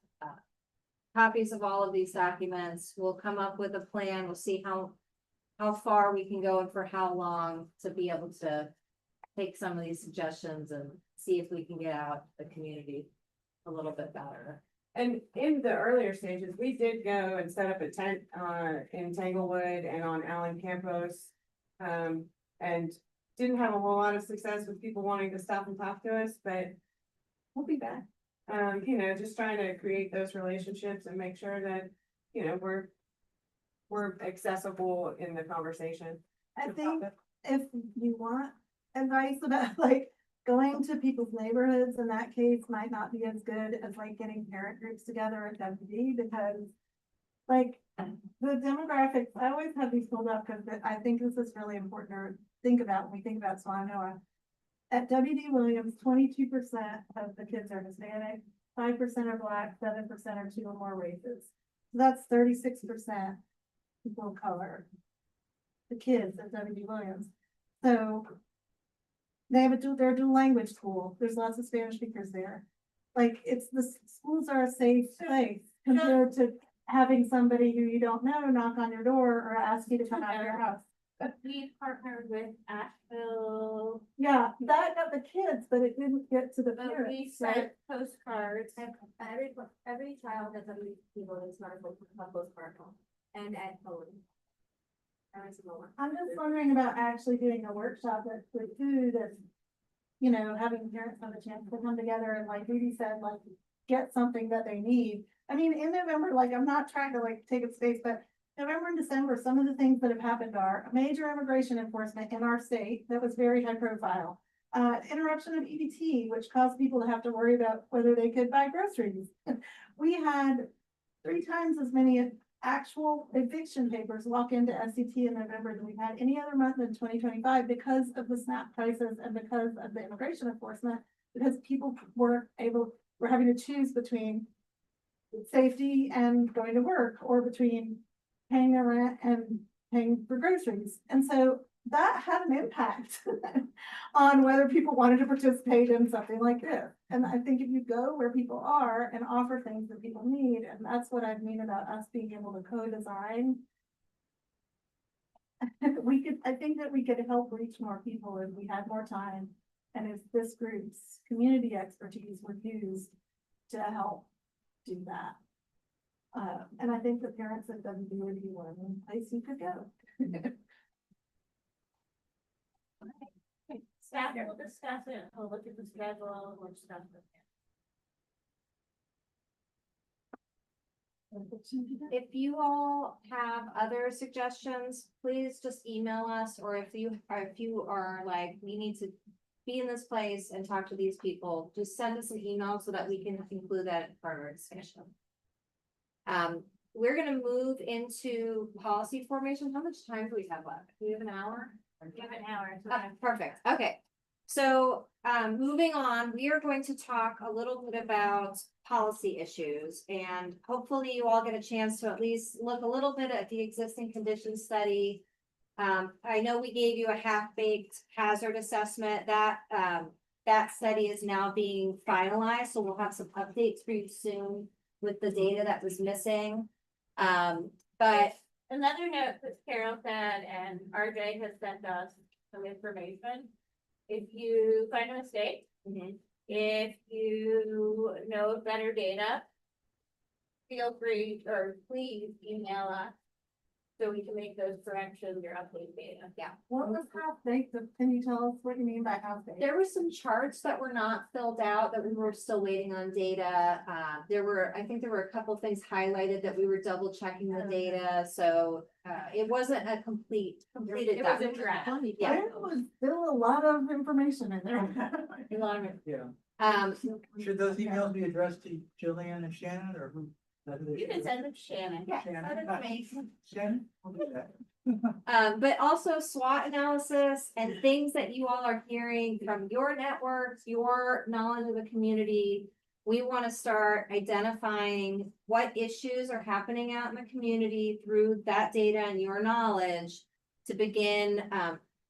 copies of all of these documents. We'll come up with a plan. We'll see how far we can go and for how long to be able to take some of these suggestions and see if we can get out the community a little bit better. And in the earlier stages, we did go and set up a tent in Tanglewood and on Allen Campos. And didn't have a whole lot of success with people wanting to stop and talk to us, but we'll be back. Just trying to create those relationships and make sure that, we're accessible in the conversation. I think if you want advice about like going to people's neighborhoods, in that case might not be as good as like getting parent groups together at WD, because like the demographics, I always have these pulled up because I think this is really important to think about when we think about Swannanoa. At WD Williams, 22% of the kids are Hispanic, 5% are Black, 7% are 2 or more races. So that's 36% people of color. The kids at WD Williams. So they have they're a dual language school. There's lots of Spanish speakers there. Like the schools are a safe place compared to having somebody who you don't know knock on your door or ask you to come out of your house. We partnered with Asheville, Yeah, that got the kids, but it didn't get to the but we parents, sent right? postcards. Every child has a people that's not a postcard home and at home. I'm just wondering about actually doing a workshop with food and, having parents have a chance to come together and like Judy said, like, get something that they need. I mean, in November, like, I'm not trying to like take up space, but November and December, some of the things that have happened are major immigration enforcement in our state that was very high profile. Interruption of EBT, which caused people to have to worry about whether they could buy groceries. We had 3 times as many actual eviction papers walk into SCT in November than we've had any other month in 2025 because of the SNAP crisis and because of the immigration enforcement, because people were having to choose between safety and going to work, or between paying their rent and paying for groceries. And so that had an impact on whether people wanted to participate in something like this. And I think if you go where people are and offer things that people need, and that's what I mean about us being able to co-design, I think that we could help reach more people if we had more time. And if this group's community expertise were used to help do that. And I think the parents at WD were one place you could go. Staff will discuss it, we'll look at the schedule, we'll discuss it. If you all have other suggestions, please just email us, or if you are like, we need to be in this place and talk to these people, just send us an email so that we can include that in part of our discussion. We're gonna move into policy formation. How much time do we have left? Do we have an hour? We have an hour. Perfect, okay. So, moving on, we are going to talk a little bit about policy issues, and hopefully you all get a chance to at least look a little bit at the existing condition study. I know we gave you a half-baked hazard assessment. That study is now being finalized, so we'll have some updates for you soon with the data that was missing. But Another note that Carol said, and RJ has sent us some information. If you find a mistake, if you know of better data, feel free, or please email us so we can make those corrections or update data. yeah, What was half baked? Can you tell us what you mean by half baked? there were some charts that were not filled out that we were still waiting on data. I think there were a couple things highlighted that we were double checking the data, so it wasn't a completed. It was a draft. Yeah. There was still a lot of information in there. A lot of it. Yeah. Should those emails be addressed to Jillian and Shannon, or who? You can send them to Shannon. Yeah, Shannon? send it to me. Shannon? I'll do that. But also SWOT analysis and things that you all are hearing from your networks, your knowledge of the community. We want to start identifying what issues are happening out in the community through that data and your knowledge to begin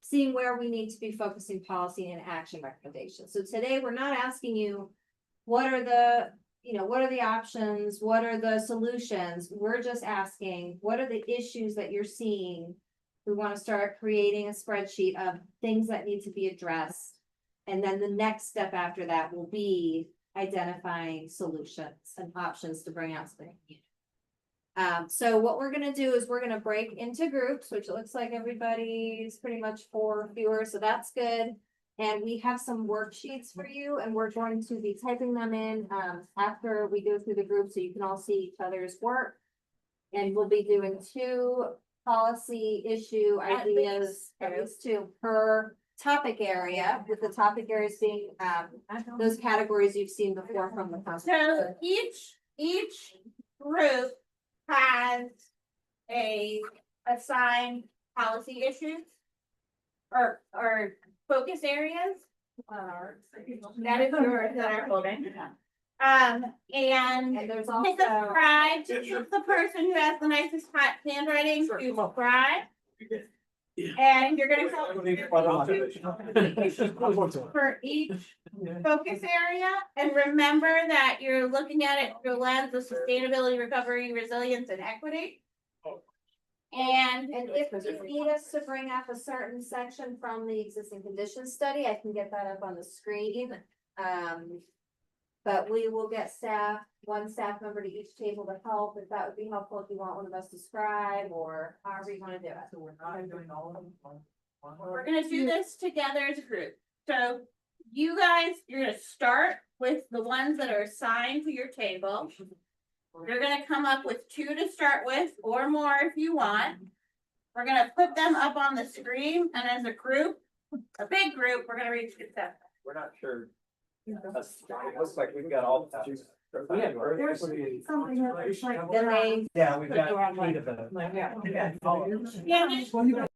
seeing where we need to be focusing policy and action recommendations. So today, we're not asking you, what are the options? What are the solutions? We're just asking, what are the issues that you're seeing? We want to start creating a spreadsheet of things that need to be addressed. And then the next step after that will be identifying solutions and options to bring out to the community. So what we're gonna do is we're gonna break into groups, which looks like everybody's pretty much 4 or fewer, so that's good. And we have some worksheets for you, and we're going to be typing them in after we go through the group so you can all see each other's work. And we'll be doing 2 policy issue ideas, at least 2 per topic area, with the topic areas being those categories you've seen before from the past. So each group has a assigned policy issues or focus areas. That is yours that are holding. And there's pick also a scribe to choose the person who has the nicest handwriting to scribe. And you're gonna tell for each focus area, and remember that you're looking at it through the lens of sustainability, recovery, resilience, and equity. And if you need us to bring up a certain section from the existing conditions study, I can get that up on the screen. But we will get one staff member to each table to help, if that would be helpful, if you want one of us to scribe, or however you wanna do it. So we're not doing all of them. we're gonna do this together as a group. So you guys, you're gonna start with the one ones that are assigned to your table. You're gonna come up with 2 to start with, or more if you want. We're gonna put them up on the screen, and as a group, a big group, we're gonna reach consensus. We're not sure. It looks like we've got all. There's something that is like. Then they Yeah, we've got 8 of them. Yeah.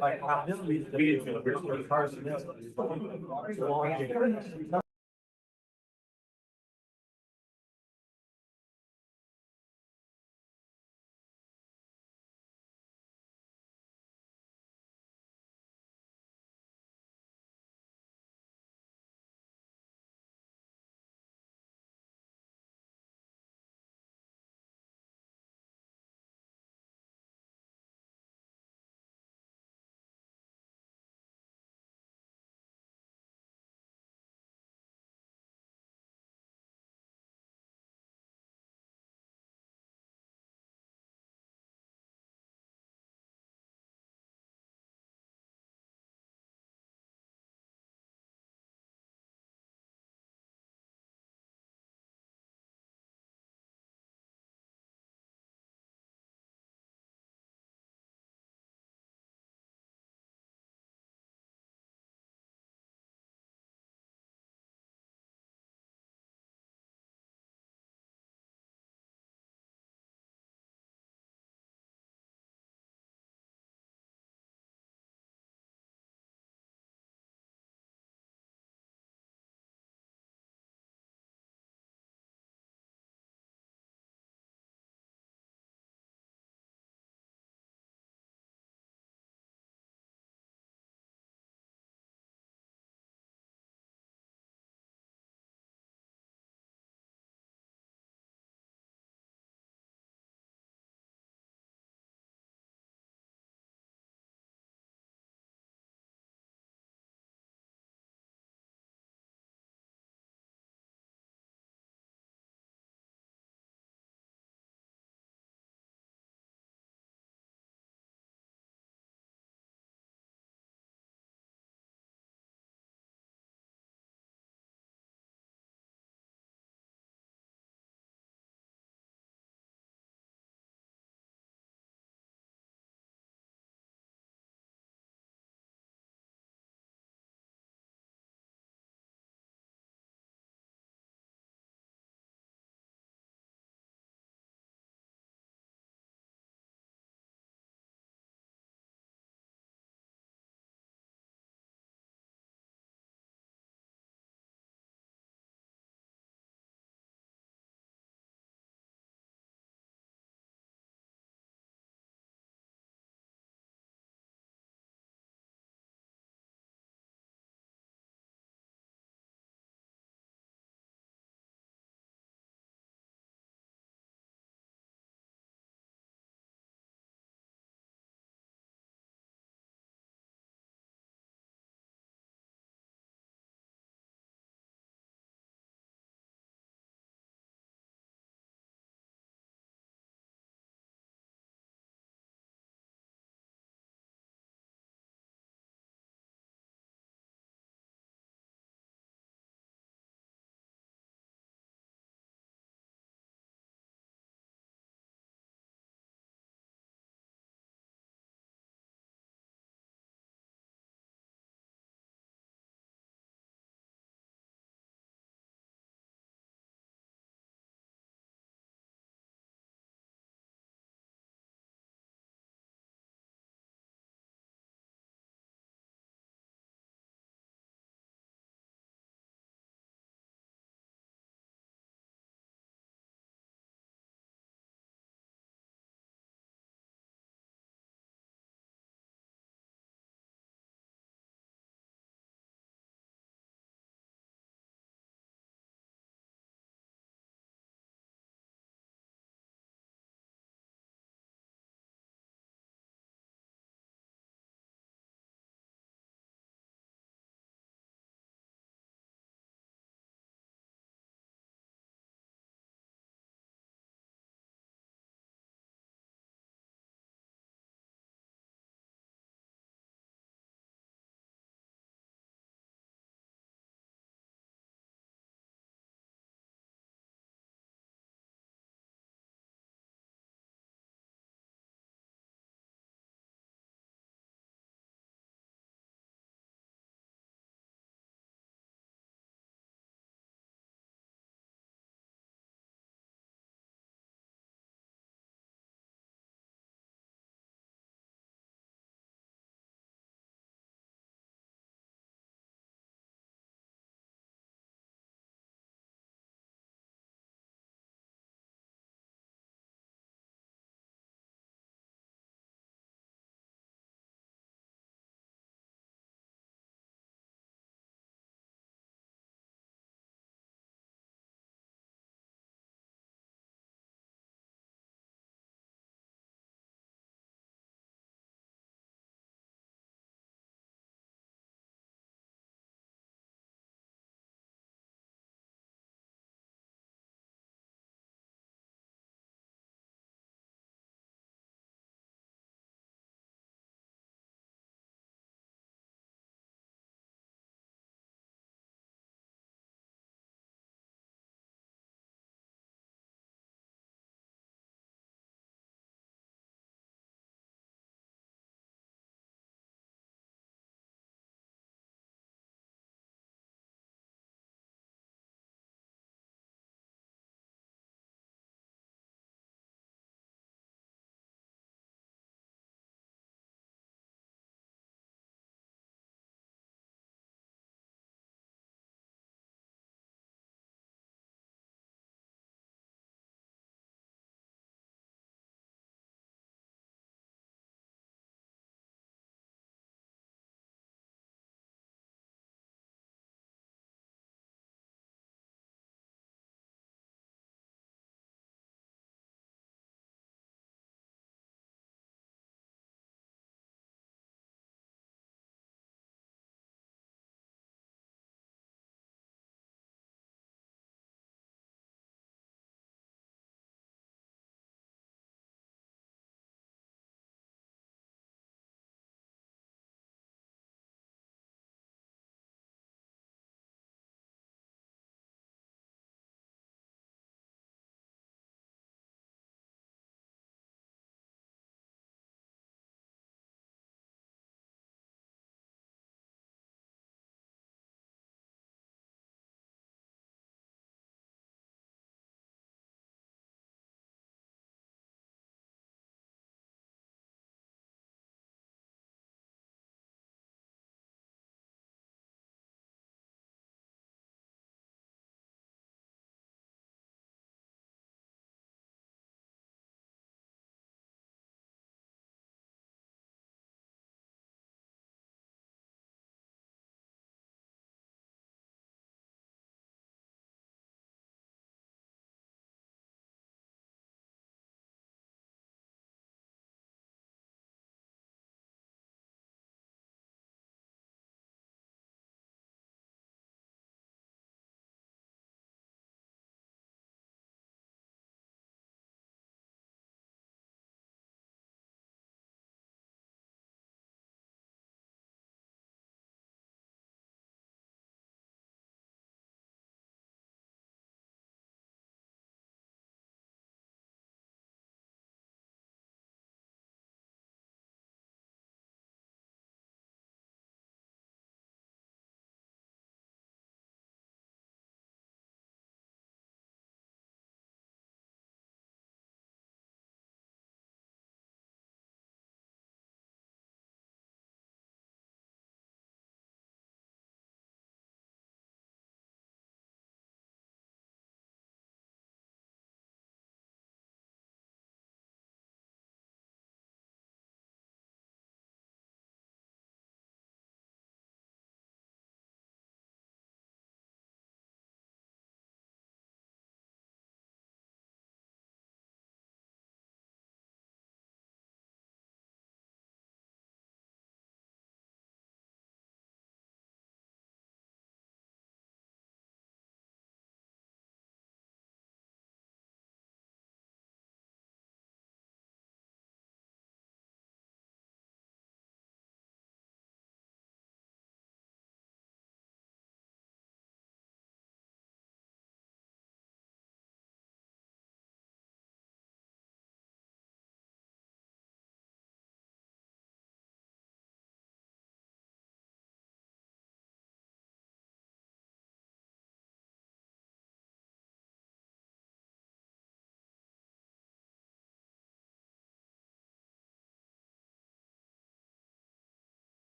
Like, I really, the person is.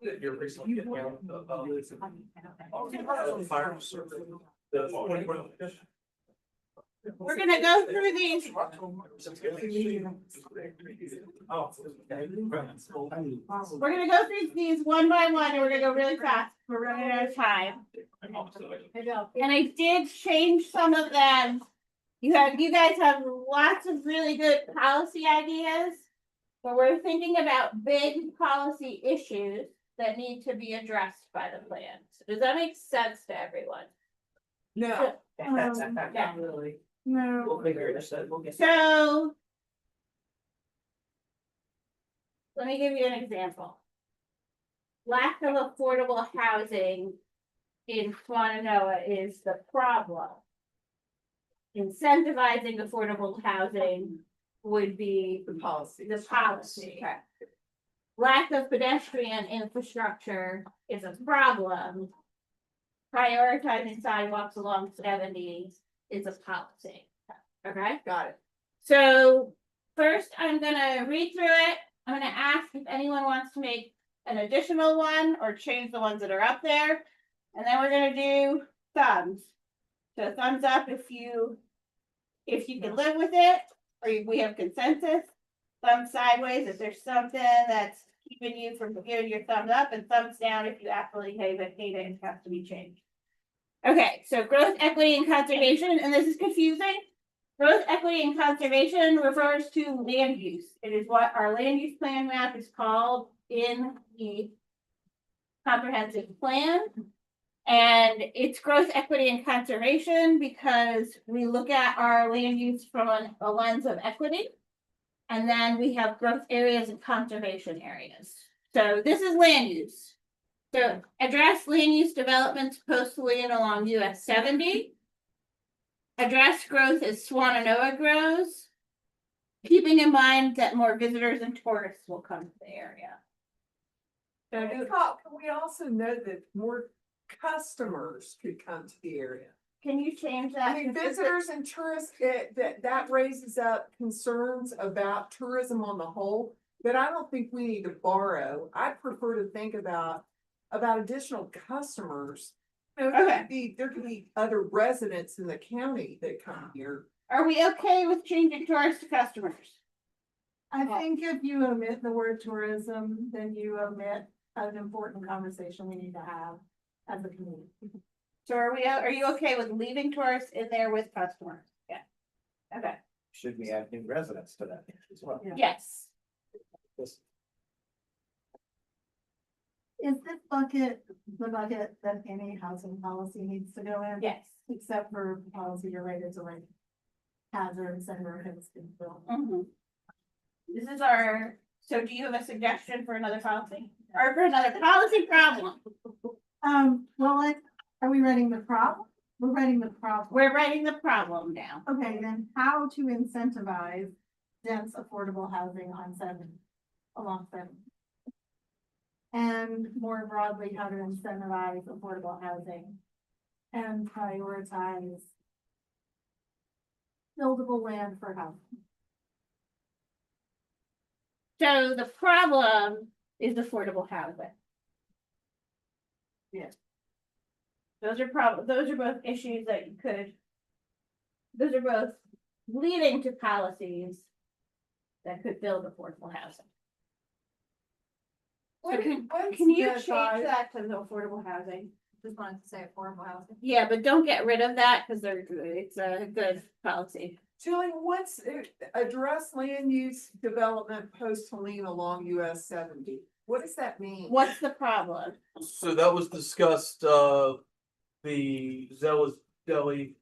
You're recently getting out of fire service. We're gonna go through these. We're gonna go through these one by one, and we're gonna go really fast. We're running out of time. And I did change some of them. You guys have lots of really good policy ideas. But we're thinking about big policy issues that need to be addressed by the plan. So does that make sense to everyone? No. Yeah. really. No. We'll figure it out. We'll get. So. Let me give you an example. Lack of affordable housing in Swannanoa is the problem. Incentivizing affordable housing would be The policy. the policy. Lack of pedestrian infrastructure is a problem. Prioritizing sidewalks along 70 is a policy. Okay? Got it. So first, I'm gonna read through it. I'm gonna ask if anyone wants to make an additional one or change the ones that are up there. And then we're gonna do thumbs. So thumbs up if you can live with it, or we have consensus. Thumbs sideways if there's something that's keeping you from giving your thumbs up, and thumbs down if you absolutely hate it and has to be changed. Okay, so growth, equity, and conservation, and this is confusing. Growth, equity, and conservation refers to land use. It is what our land use plan map is called in the comprehensive plan. And it's growth, equity, and conservation because we look at our land use from a lens of equity. And then we have growth areas and conservation areas. So this is land use. So address land use developments coastally and along US 70. Address growth as Swannanoa grows. Keeping in mind that more visitors and tourists will come to the area. So Can we also note that more customers could come to the area? can you change that? I mean, visitors and tourists, that raises up concerns about tourism on the whole, but I don't think we need to borrow. I prefer to think about additional customers. You know, there could be other residents in the county that come here. Are we okay with changing tourists to customers? I think if you omit the word tourism, then you omit an important conversation we need to have as a community. So are you okay with leaving tourists in there with customers? Yeah. Okay, Should we add new residents to that as well? Yeah. yes. This- Is this bucket the bucket that any housing policy needs to go in? Yes. Except for policy related to like hazards and roads and buildings. Mhm. This is so do you have a suggestion for another policy? Or for another policy problem? Well, are we writing the problem? We're writing the problem. We're writing the problem down. Okay, then how to incentivize dense affordable housing on 70, along 70? And more broadly, how to incentivize affordable housing and prioritize buildable land for housing. So the problem is affordable housing. Yes. Those are both issues that those are both leading to policies that could build affordable housing. So can you change that to the affordable housing? Just wanted to say affordable housing. Yeah, but don't get rid of that because it's a good policy. Julie, address land use development post Helena along US 70? What does that mean? What's the problem? So that was discussed, the Zella's Deli,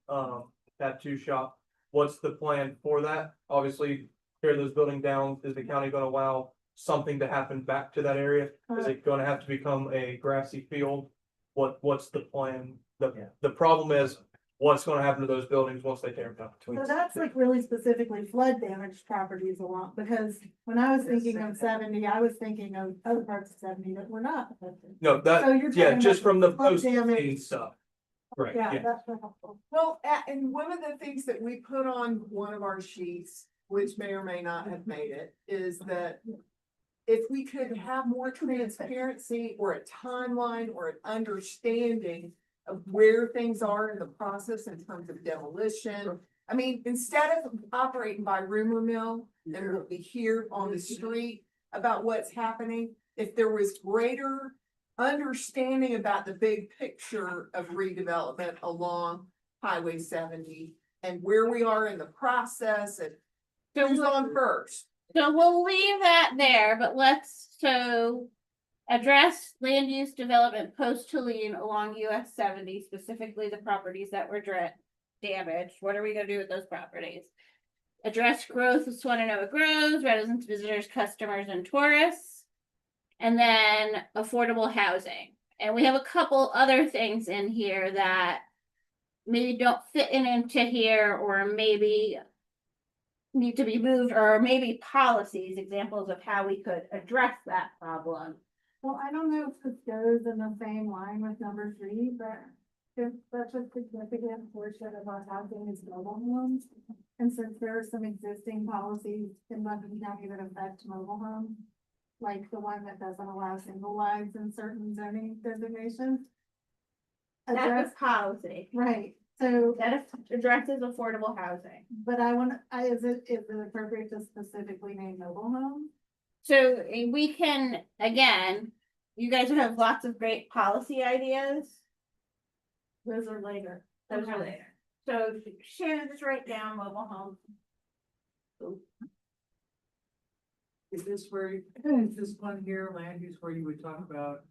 tattoo shop. What's the plan for that? Obviously, tear those buildings down. Is the county gonna allow something to happen back to that area? Is it gonna have to become a grassy field? What's the plan? The problem is, what's gonna happen to those buildings once they tear them down? So that's like really specifically flood damaged properties along, because when I was thinking of 70, I was thinking of other parts of 70 that were not affected. No, So that, you're yeah, talking just about from the flood post damage. stuff. Right, Yeah, yeah. that's helpful. Well, and one of the things that we put on one of our sheets, which may or may not have made it, is that if we could have more transparency or a timeline or an understanding of where things are in the process in terms of demolition. I mean, instead of operating by rumor mill and what we hear on the street about what's happening, if there was greater understanding about the big picture of redevelopment along Highway 70 and where we are in the process and who's on first. So we'll leave that there, but so address land use development post Helene along US 70, specifically the properties that were damaged. What are we gonna do with those properties? Address growth of Swannanoa grows, residents, visitors, customers, and tourists. And then affordable housing. And we have a couple other things in here that maybe don't fit into here, or maybe need to be moved, or maybe policies, examples of how we could address that problem. Well, I don't know if this goes in the same line with number 3, but if such a significant portion of our housing is mobile homes. And since there are some existing policies in Lebanon County that affect mobile homes, like the one that doesn't allow single wives in certain zoning designations. That's a policy. Right, so, That addresses affordable housing. but is it appropriate to specifically name mobile homes? So we can, again, you guys have lots of great policy ideas. Those are later. So Shannon, just write down mobile home. Is this one here, land use, where you would talk about,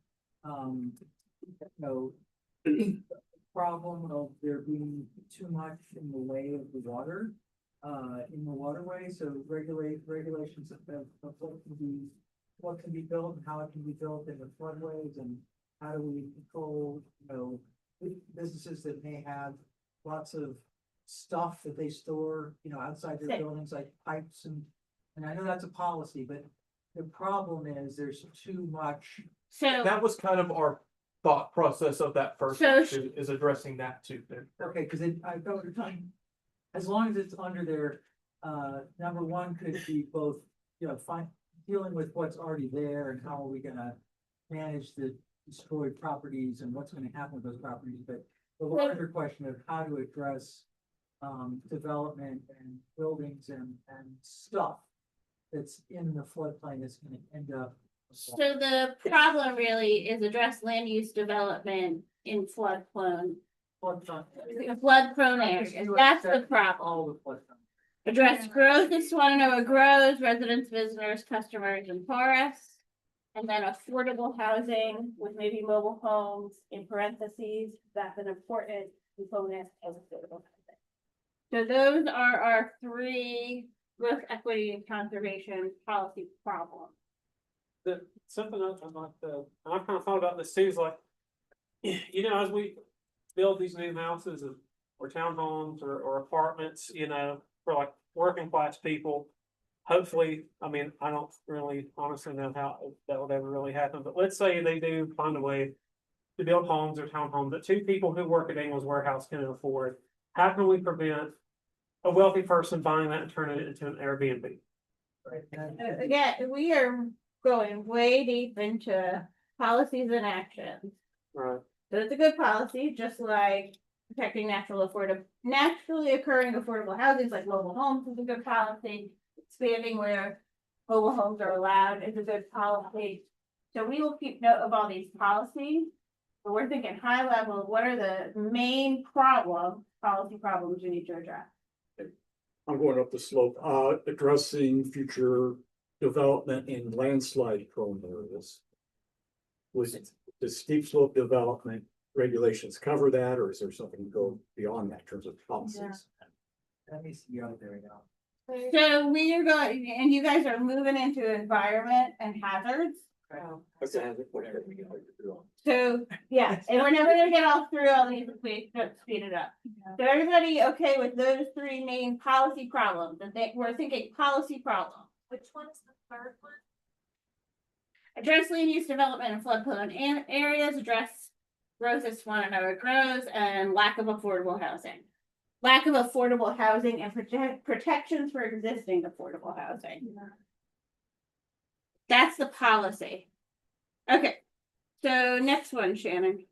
problem of there being too much in the way of the water, in the waterway, so regulations of what can be built and how it can be built in the floodways, and how do we control, businesses that may have lots of stuff that they store, outside their Same. buildings, like pipes and I know that's a policy, but the problem is there's too much. So, That was kind of our thought process of that first So- issue, is addressing that too. Okay, cause I thought we were talking, as long as it's under their, number one could be both, dealing with what's already there and how are we gonna manage the destroyed properties and what's gonna happen with those properties, but the larger question of how to address development and buildings and stuff that's in the floodplain that's gonna end up. so the problem really is address land use development in flood prone areas. That's the problem. All the floodplain. Address growth in Swannanoa grows, residents, visitors, customers, and tourists. And then affordable housing with maybe mobile homes in parentheses, that's an important component of affordable housing. So those are our 3 growth, equity, and conservation policy problems. Something else I'd like to, and I've kind of thought about this too, is like, as we build these new houses or townhomes or apartments, for like working class people. Hopefully, I mean, I don't really honestly know how that would ever really happen, but let's say they do find a way to build homes or townhomes that 2 people who work at Ingles Warehouse can afford. How can we prevent a wealthy person buying that and turning it into an Airbnb? Right. Again, we are going way deep into policies and actions. Right. So it's a good policy, just like protecting naturally occurring affordable housing, like mobile homes is a good policy. Expanding where mobile homes are allowed is a good policy. So we will keep note of all these policies. But we're thinking high level, what are the main policy problems we need to address? I'm going up the slope, addressing future development in landslide prone areas. Was the steep slope development regulations cover that, or is there something to go beyond that in terms of policies? Let me see, there we go. So we are going, and you guys are moving into environment and hazards. So, yeah, and we're never gonna get all through all these if we don't speed it up. So everybody okay with those 3 main policy problems? And we're thinking policy problem. Which one is the third one? Address land use development in floodplain areas, address growth as Swannanoa grows, and lack of affordable housing. Lack of affordable housing and protections for existing affordable housing. That's the policy. Okay, so next one, Shannon.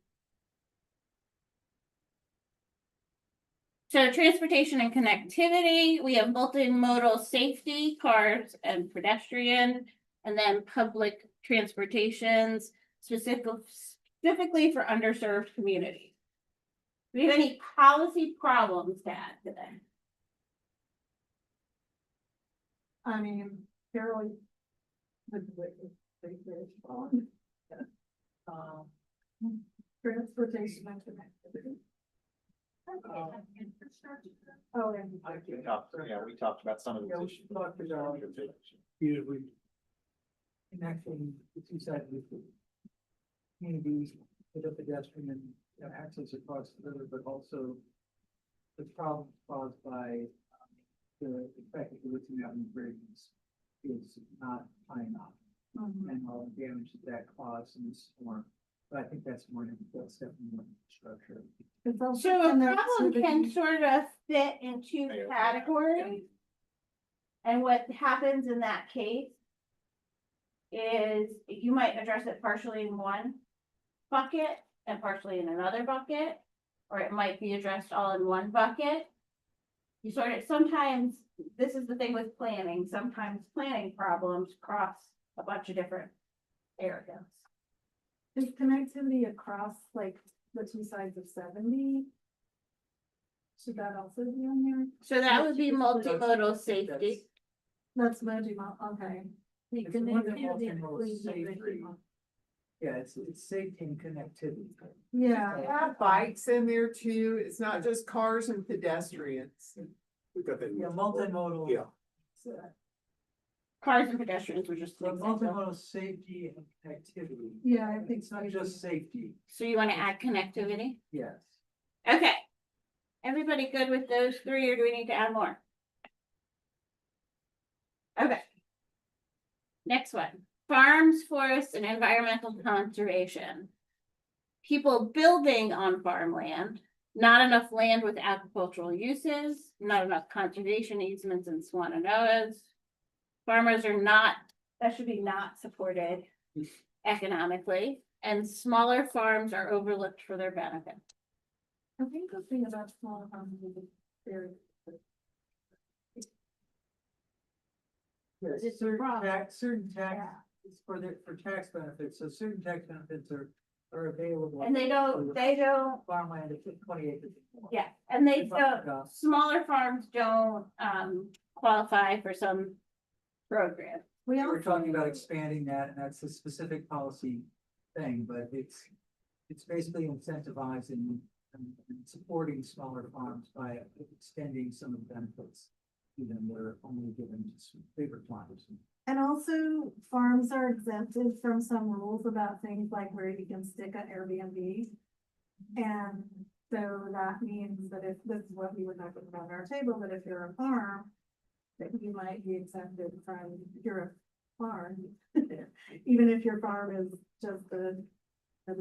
So transportation and connectivity, we have multimodal safety, cars and pedestrian, and then public transportations specifically for underserved communities. Do we have any policy problems to add today? I mean, fairly. Transportation and connectivity. Oh, and. We talked about some of Yeah, we should talk about connecting the two sides of the communities with a pedestrian and access across the river, but also the problems caused by the fact that the lithium avenue bridge is not high enough. And all the damage that caused in this storm. But I think that's definitely more structure. It's also So a connected problem to can the- sort of fit in two categories. And what happens in that case is you might address it partially in one bucket and partially in another bucket, or it might be addressed all in one bucket. You sort of, sometimes, this is the thing with planning, sometimes planning problems cross a bunch of different areas. Is connectivity across like the two sides of 70? Should that also be on here? So that would be multimodal safety. That's Vegemite, okay. The It's one of the connectivity multimodal between the safety. Vegemite. Yeah, it's safety and connectivity. Yeah. Have bikes in there too. It's not just cars and pedestrians. Yeah, multimodal. Yeah. Cars and pedestrians were just. But multimodal safety and connectivity. Yeah, I think It's not just safety, So you wanna add connectivity? yes. Okay. Everybody good with those three, or do we need to add more? Okay. Next one, farms, forests, and environmental conservation. People building on farmland, not enough land with agricultural uses, not enough conservation easements in Swannanoas. Farmers are not, that should be not supported economically, and smaller farms are overlooked for their benefit. I think the thing about smaller farms is very. Yes, It's certain wrong. certain tax, it's for tax benefits, so certain tax benefits are available. And they don't, Farmland at 20 acres. or more. yeah, and they They bump it don't, up. smaller farms don't, qualify for some program. We We're talking about also- expanding that, and that's a specific policy thing, but it's basically incentivizing and supporting smaller farms by extending some of the benefits to them that are only given to bigger farms. And also farms are exempted from some rules about things like where you can stick an Airbnb. And so that means that if, this is what we would not put on our table, but if you're a farm, that you might be exempted from, if you're a farm, even if your farm is just a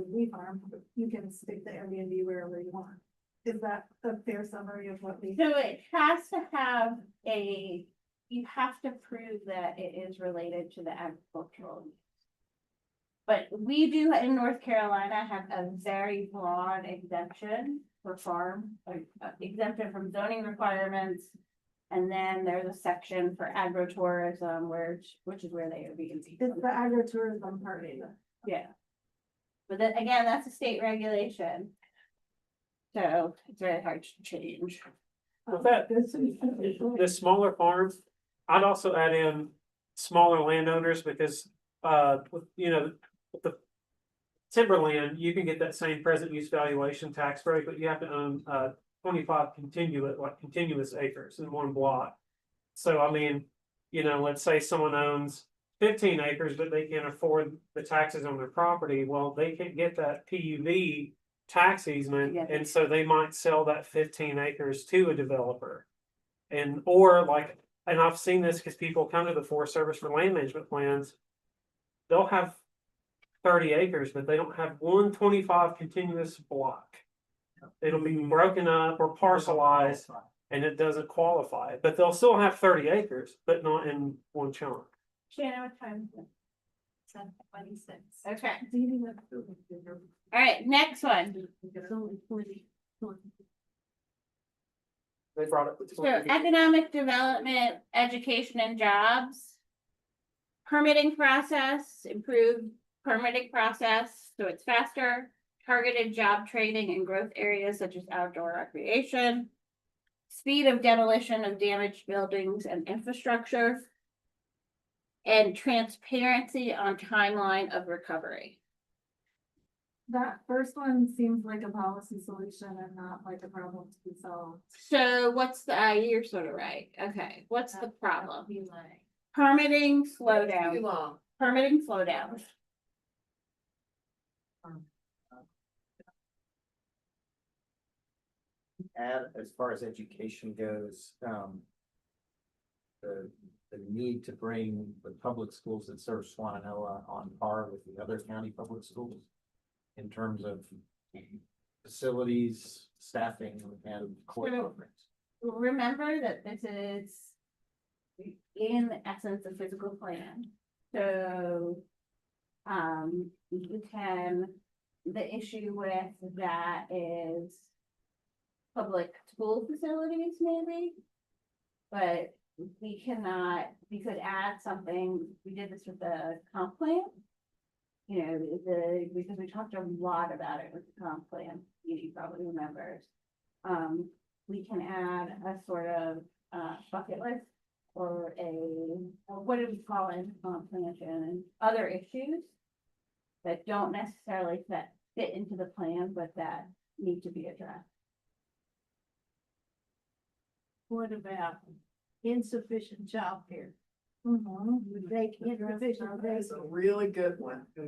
wee farm, you can stick the Airbnb wherever you want. Is that a fair summary of what we? So it has to have you have to prove that it is related to the agricultural use. But we do in North Carolina have a very broad exemption for farm, like exemption from zoning requirements. And then there's a section for agritourism, which is where they are being. It's the agritourism part of it. Yeah. But then again, that's a state regulation. So it's very hard to change. With that, the smaller farms, I'd also add in smaller landowners because, with the timberland, you can get that same present use valuation tax break, but you have to own, 25 continuous acres in one block. So I mean, let's say someone owns 15 acres, but they can't afford the taxes on their property. Well, they can't get that PUV tax easement, Yeah. and so they might sell that 15 acres to a developer. And I've seen this because people come to the Forest Service for land management plans. They'll have 30 acres, but they don't have 125 continuous block. It'll be broken up or parcelized, and it doesn't qualify, but they'll still have 30 acres, but not in one chunk. Shannon, what time is it? 26. Okay, all right, next one. They brought up the. So economic development, education and jobs. Permitting process, improved permitting process, so it's faster. Targeted job training in growth areas such as outdoor recreation. Speed of demolition of damaged buildings and infrastructure. And transparency on timeline of recovery. That first one seems like a policy solution and not like a problem to be solved. So what's the, you're sort of right, okay, what's the problem? Be like, Permitting Too slowdown, long. permitting slowdown. Add, as far as education goes, the need to bring the public schools that serve Swannanoa on par with the other county public schools in terms of facilities, staffing, and core Sure. programs. Remember that this is in essence a physical plan, so. You can, the issue with that is. Public school facilities maybe. But we cannot, we could add something, we did this with the comp plan. You know, because we talked a lot about it with the comp plan, you probably remembers. We can add a sort of bucket list or what do we call it, comp plan and other issues. That don't necessarily fit into the plan, but that need to be addressed. What about insufficient childcare? mhm. Would they insufficient That's a daycare? really good one. So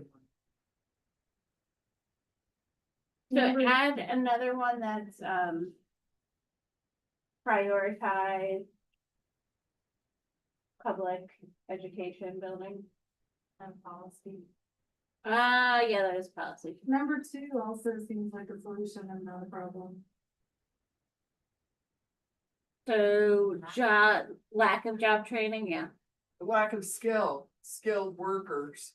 add another one that's prioritize public education building. And policy. Yeah, that is policy. Number 2 also seems like a solution and not a problem. So lack of job training, yeah. The lack of skilled workers.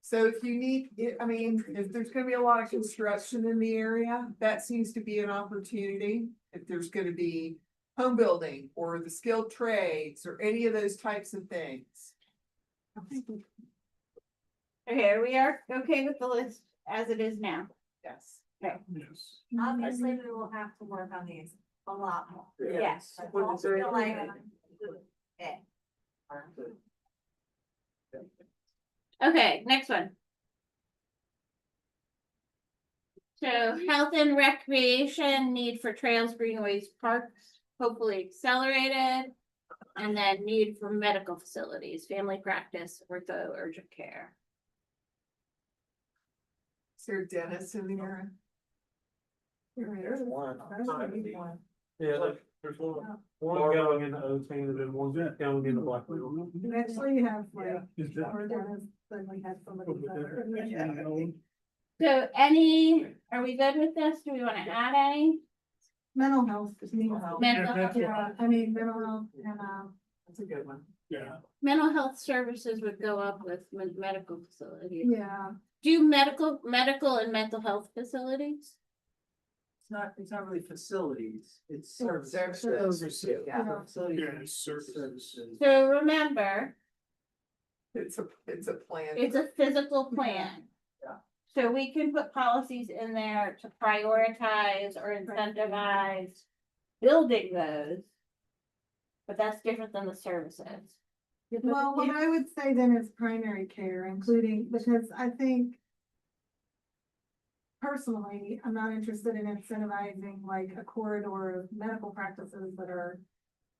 So if you need, I mean, if there's gonna be a lot of construction in the area, that seems to be an opportunity. If there's gonna be home building or the skilled trades or any of those types of things. Okay, we are okay with the list as it is now. Yes. Okay. Yes. Obviously, we will have to work on these a lot more. Yes. I don't feel like, Okay, next one. So health and recreation, need for trails, greenways, parks, hopefully accelerated. And then need for medical facilities, family practice, ortho, urgent care. Is there a dentist in the area? There's one. Yeah, there's one going in the O team and then one going in the black wheel. You actually have like Is that- more dentists than we had some of these other. So are we good with this? Do we wanna add any? Mental health is mental health. Mental that's health, Yeah, I mean, mental health and, That's a good one. Yeah. mental health services would go up with medical facilities. yeah, Do medical and mental health facilities? It's not really facilities, it's Services. services. Yeah. Facilities. Yeah, it's services. So remember, It's a plan. it's a physical plan. Yeah. So we can put policies in there to prioritize or incentivize building those. But that's different than the services. well, what I would say then is primary care, including, because I think. Personally, I'm not interested in incentivizing like a corridor of medical practices that are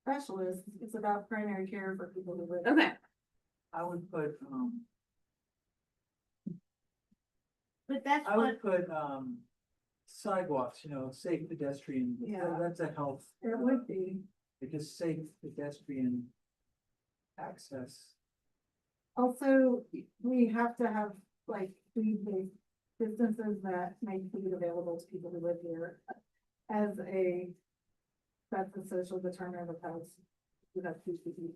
specialists. It's about primary care for people who live. Okay. I would put, But that's I what, would put, sidewalks, safe pedestrian, Yeah. that's a health. It would be. Because safe pedestrian access. Also, we have to have like food-based businesses that make food available to people who live here as that's a social determinant of health. You have food to eat.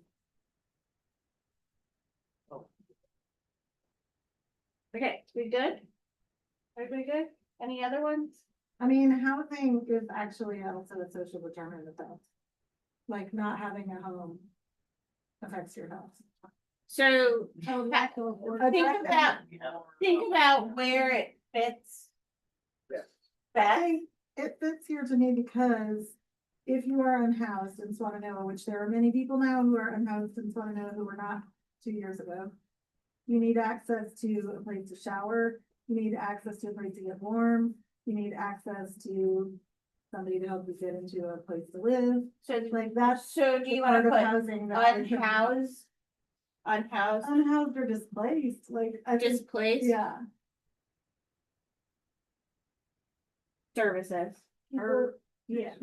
Okay, we good? Everybody good? Any other ones? I mean, housing is actually also a social determinant of health. Like not having a home affects your health. So Oh, lack of. think about where it fits. Best. It fits here to me because if you are unhoused in Swannanoa, which there are many people now who are unhoused in Swannanoa who were not 2 years ago. You need access to a place to shower, you need access to a place to get warm, you need access to somebody to help you get into a place to live. So Like that's so do you wanna part of put housing that is unhoused? unhoused or displaced, like I think, Displaced yeah. services. Or, yeah,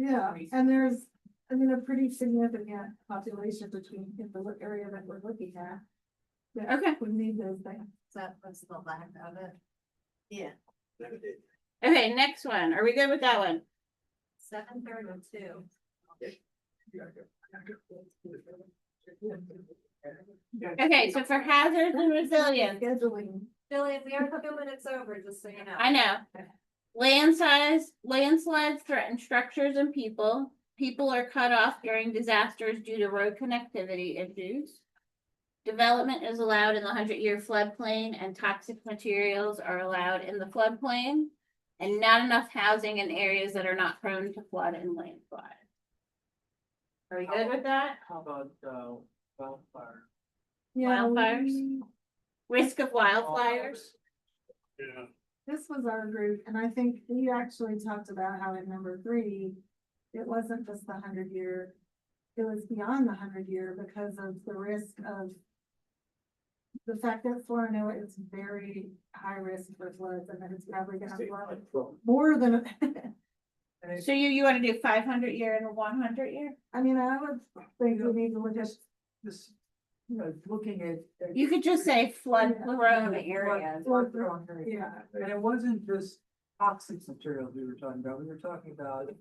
and there's, I mean, a pretty significant population between in the area that we're looking at. That Okay. would need those things. That was the lack of it. Yeah. Okay, next one. Are we good with that one? 7:32. Okay, so for hazards and resilience, Scheduling. Billy, we are a couple minutes over, just so you know. I know. Landslides threaten structures and people. People are cut off during disasters due to road connectivity issues. Development is allowed in the 100-year floodplain and toxic materials are allowed in the floodplain. And not enough housing in areas that are not prone to flood and landslide. Are we good with that? How about, wildfire? Yeah, Wildfires? Risk of wildfires? Yeah. this was our group, and I think we actually talked about how in number 3, it wasn't just the 100-year, it was beyond the 100-year because of the risk of the fact that Swannanoa is very high risk for floods, and that it's probably gonna flood more than. So you wanna do 500-year and a 100-year? I mean, I would think we need to look at. This, you know, looking at. You could just say flood Yeah. prone areas. Yeah. And it wasn't just toxic materials we were talking about, we were talking about.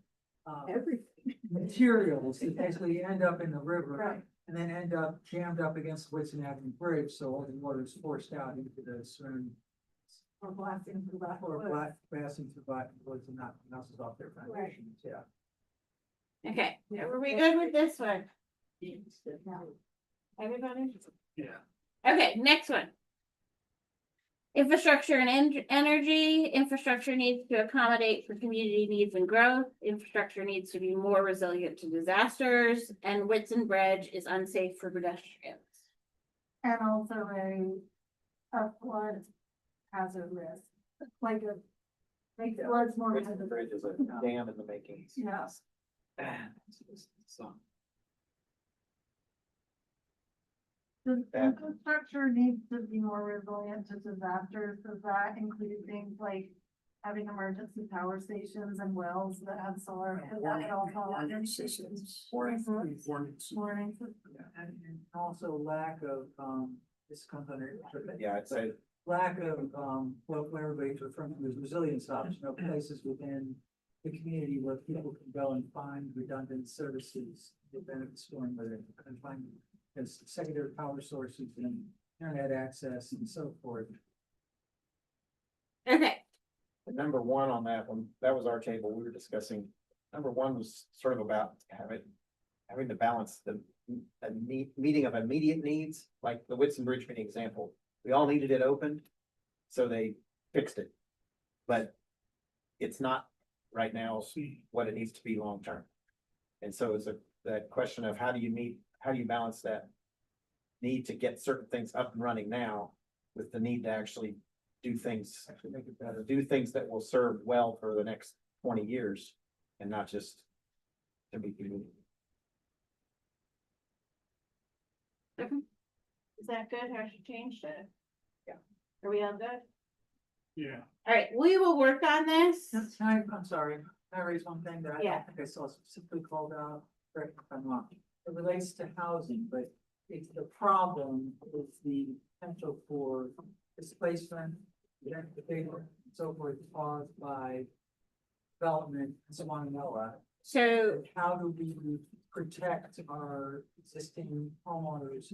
Everything. Materials that basically end up in the river. Right. And then end up jammed up against Whitson Avenue Bridge, so all the water is forced out into the surrounding. Or blasting through black. Or blasting through black woods and knocking houses off their foundations, yeah. Okay, were we good with this one? Everybody? Yeah. Okay, next one. Infrastructure and energy. Infrastructure needs to accommodate for community needs and growth. Infrastructure needs to be more resilient to disasters, and Whitson Bridge is unsafe for pedestrians. And also a flood hazard risk, like a, make floods more. Whitson Bridge is a dam in the making. Yes. So, The infrastructure needs to be more resilient to disasters, does that include things like having emergency power stations and wells that have solar? Does that all fall under systems? Warning. And also lack of, this comes under. yeah, I'd say Lack of, what everybody's referring to as resilience options, you know, places within the community where people can go and find redundant services that benefit storm, where they can find as secondary power sources and internet access and so forth. Okay, number 1 on that one, that was our table we were discussing. Number 1 was sort of about having to balance the meeting of immediate needs, like the Whitson Bridge being an example. We all needed it opened, so they fixed it. But it's not right now what it needs to be long term. And so it's that question of how do you balance that need to get certain things up and running now with the need to actually do things, make it better, do things that will serve well for the next 20 years and not just to be convenient. is that good? Has she changed it? Yeah. Are we all good? Yeah. All right, we will work on this. I'm sorry, can I raise one thing that I Yeah. don't think I saw specifically called out, correct me if I'm wrong. It relates to housing, but it's the problem is the potential for displacement, gentrification, and so forth caused by development in Swannanoa. So, And how do we protect our existing homeowners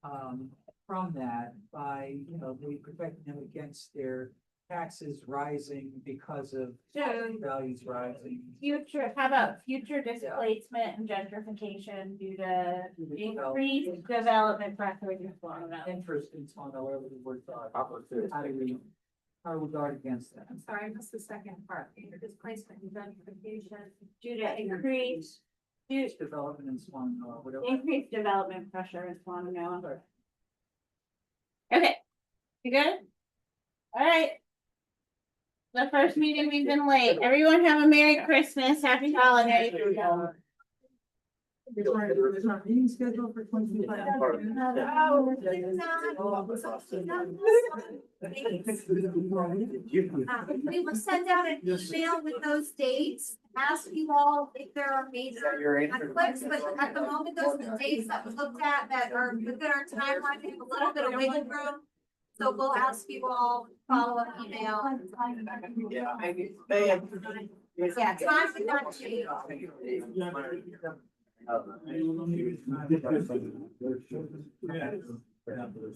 from that by, maybe protecting them against their taxes rising because of So- values rising. Future, how about future displacement and gentrification due to increased development pressure in Swannanoa? Interest in Swannanoa, whatever the words are. How do we guard against that? I'm sorry, I missed the second part, displacement and gentrification. Due to increased Development in Swannanoa, whatever. increased development pressure in Swannanoa. Okay, you good? All right. The first meeting, we've been late. Everyone have a Merry Christmas, Happy Holidays. There's not meeting scheduled for 2025. We will send out an email with those dates, ask you all if there are major conflicts, but at the moment, those are the dates that we looked at that are within our timeline, we have a little bit of wiggle room. So we'll ask you all follow-up email. Yeah, time would not change.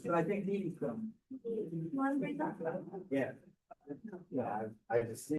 But I think meetings come. Yeah. Yeah, I just.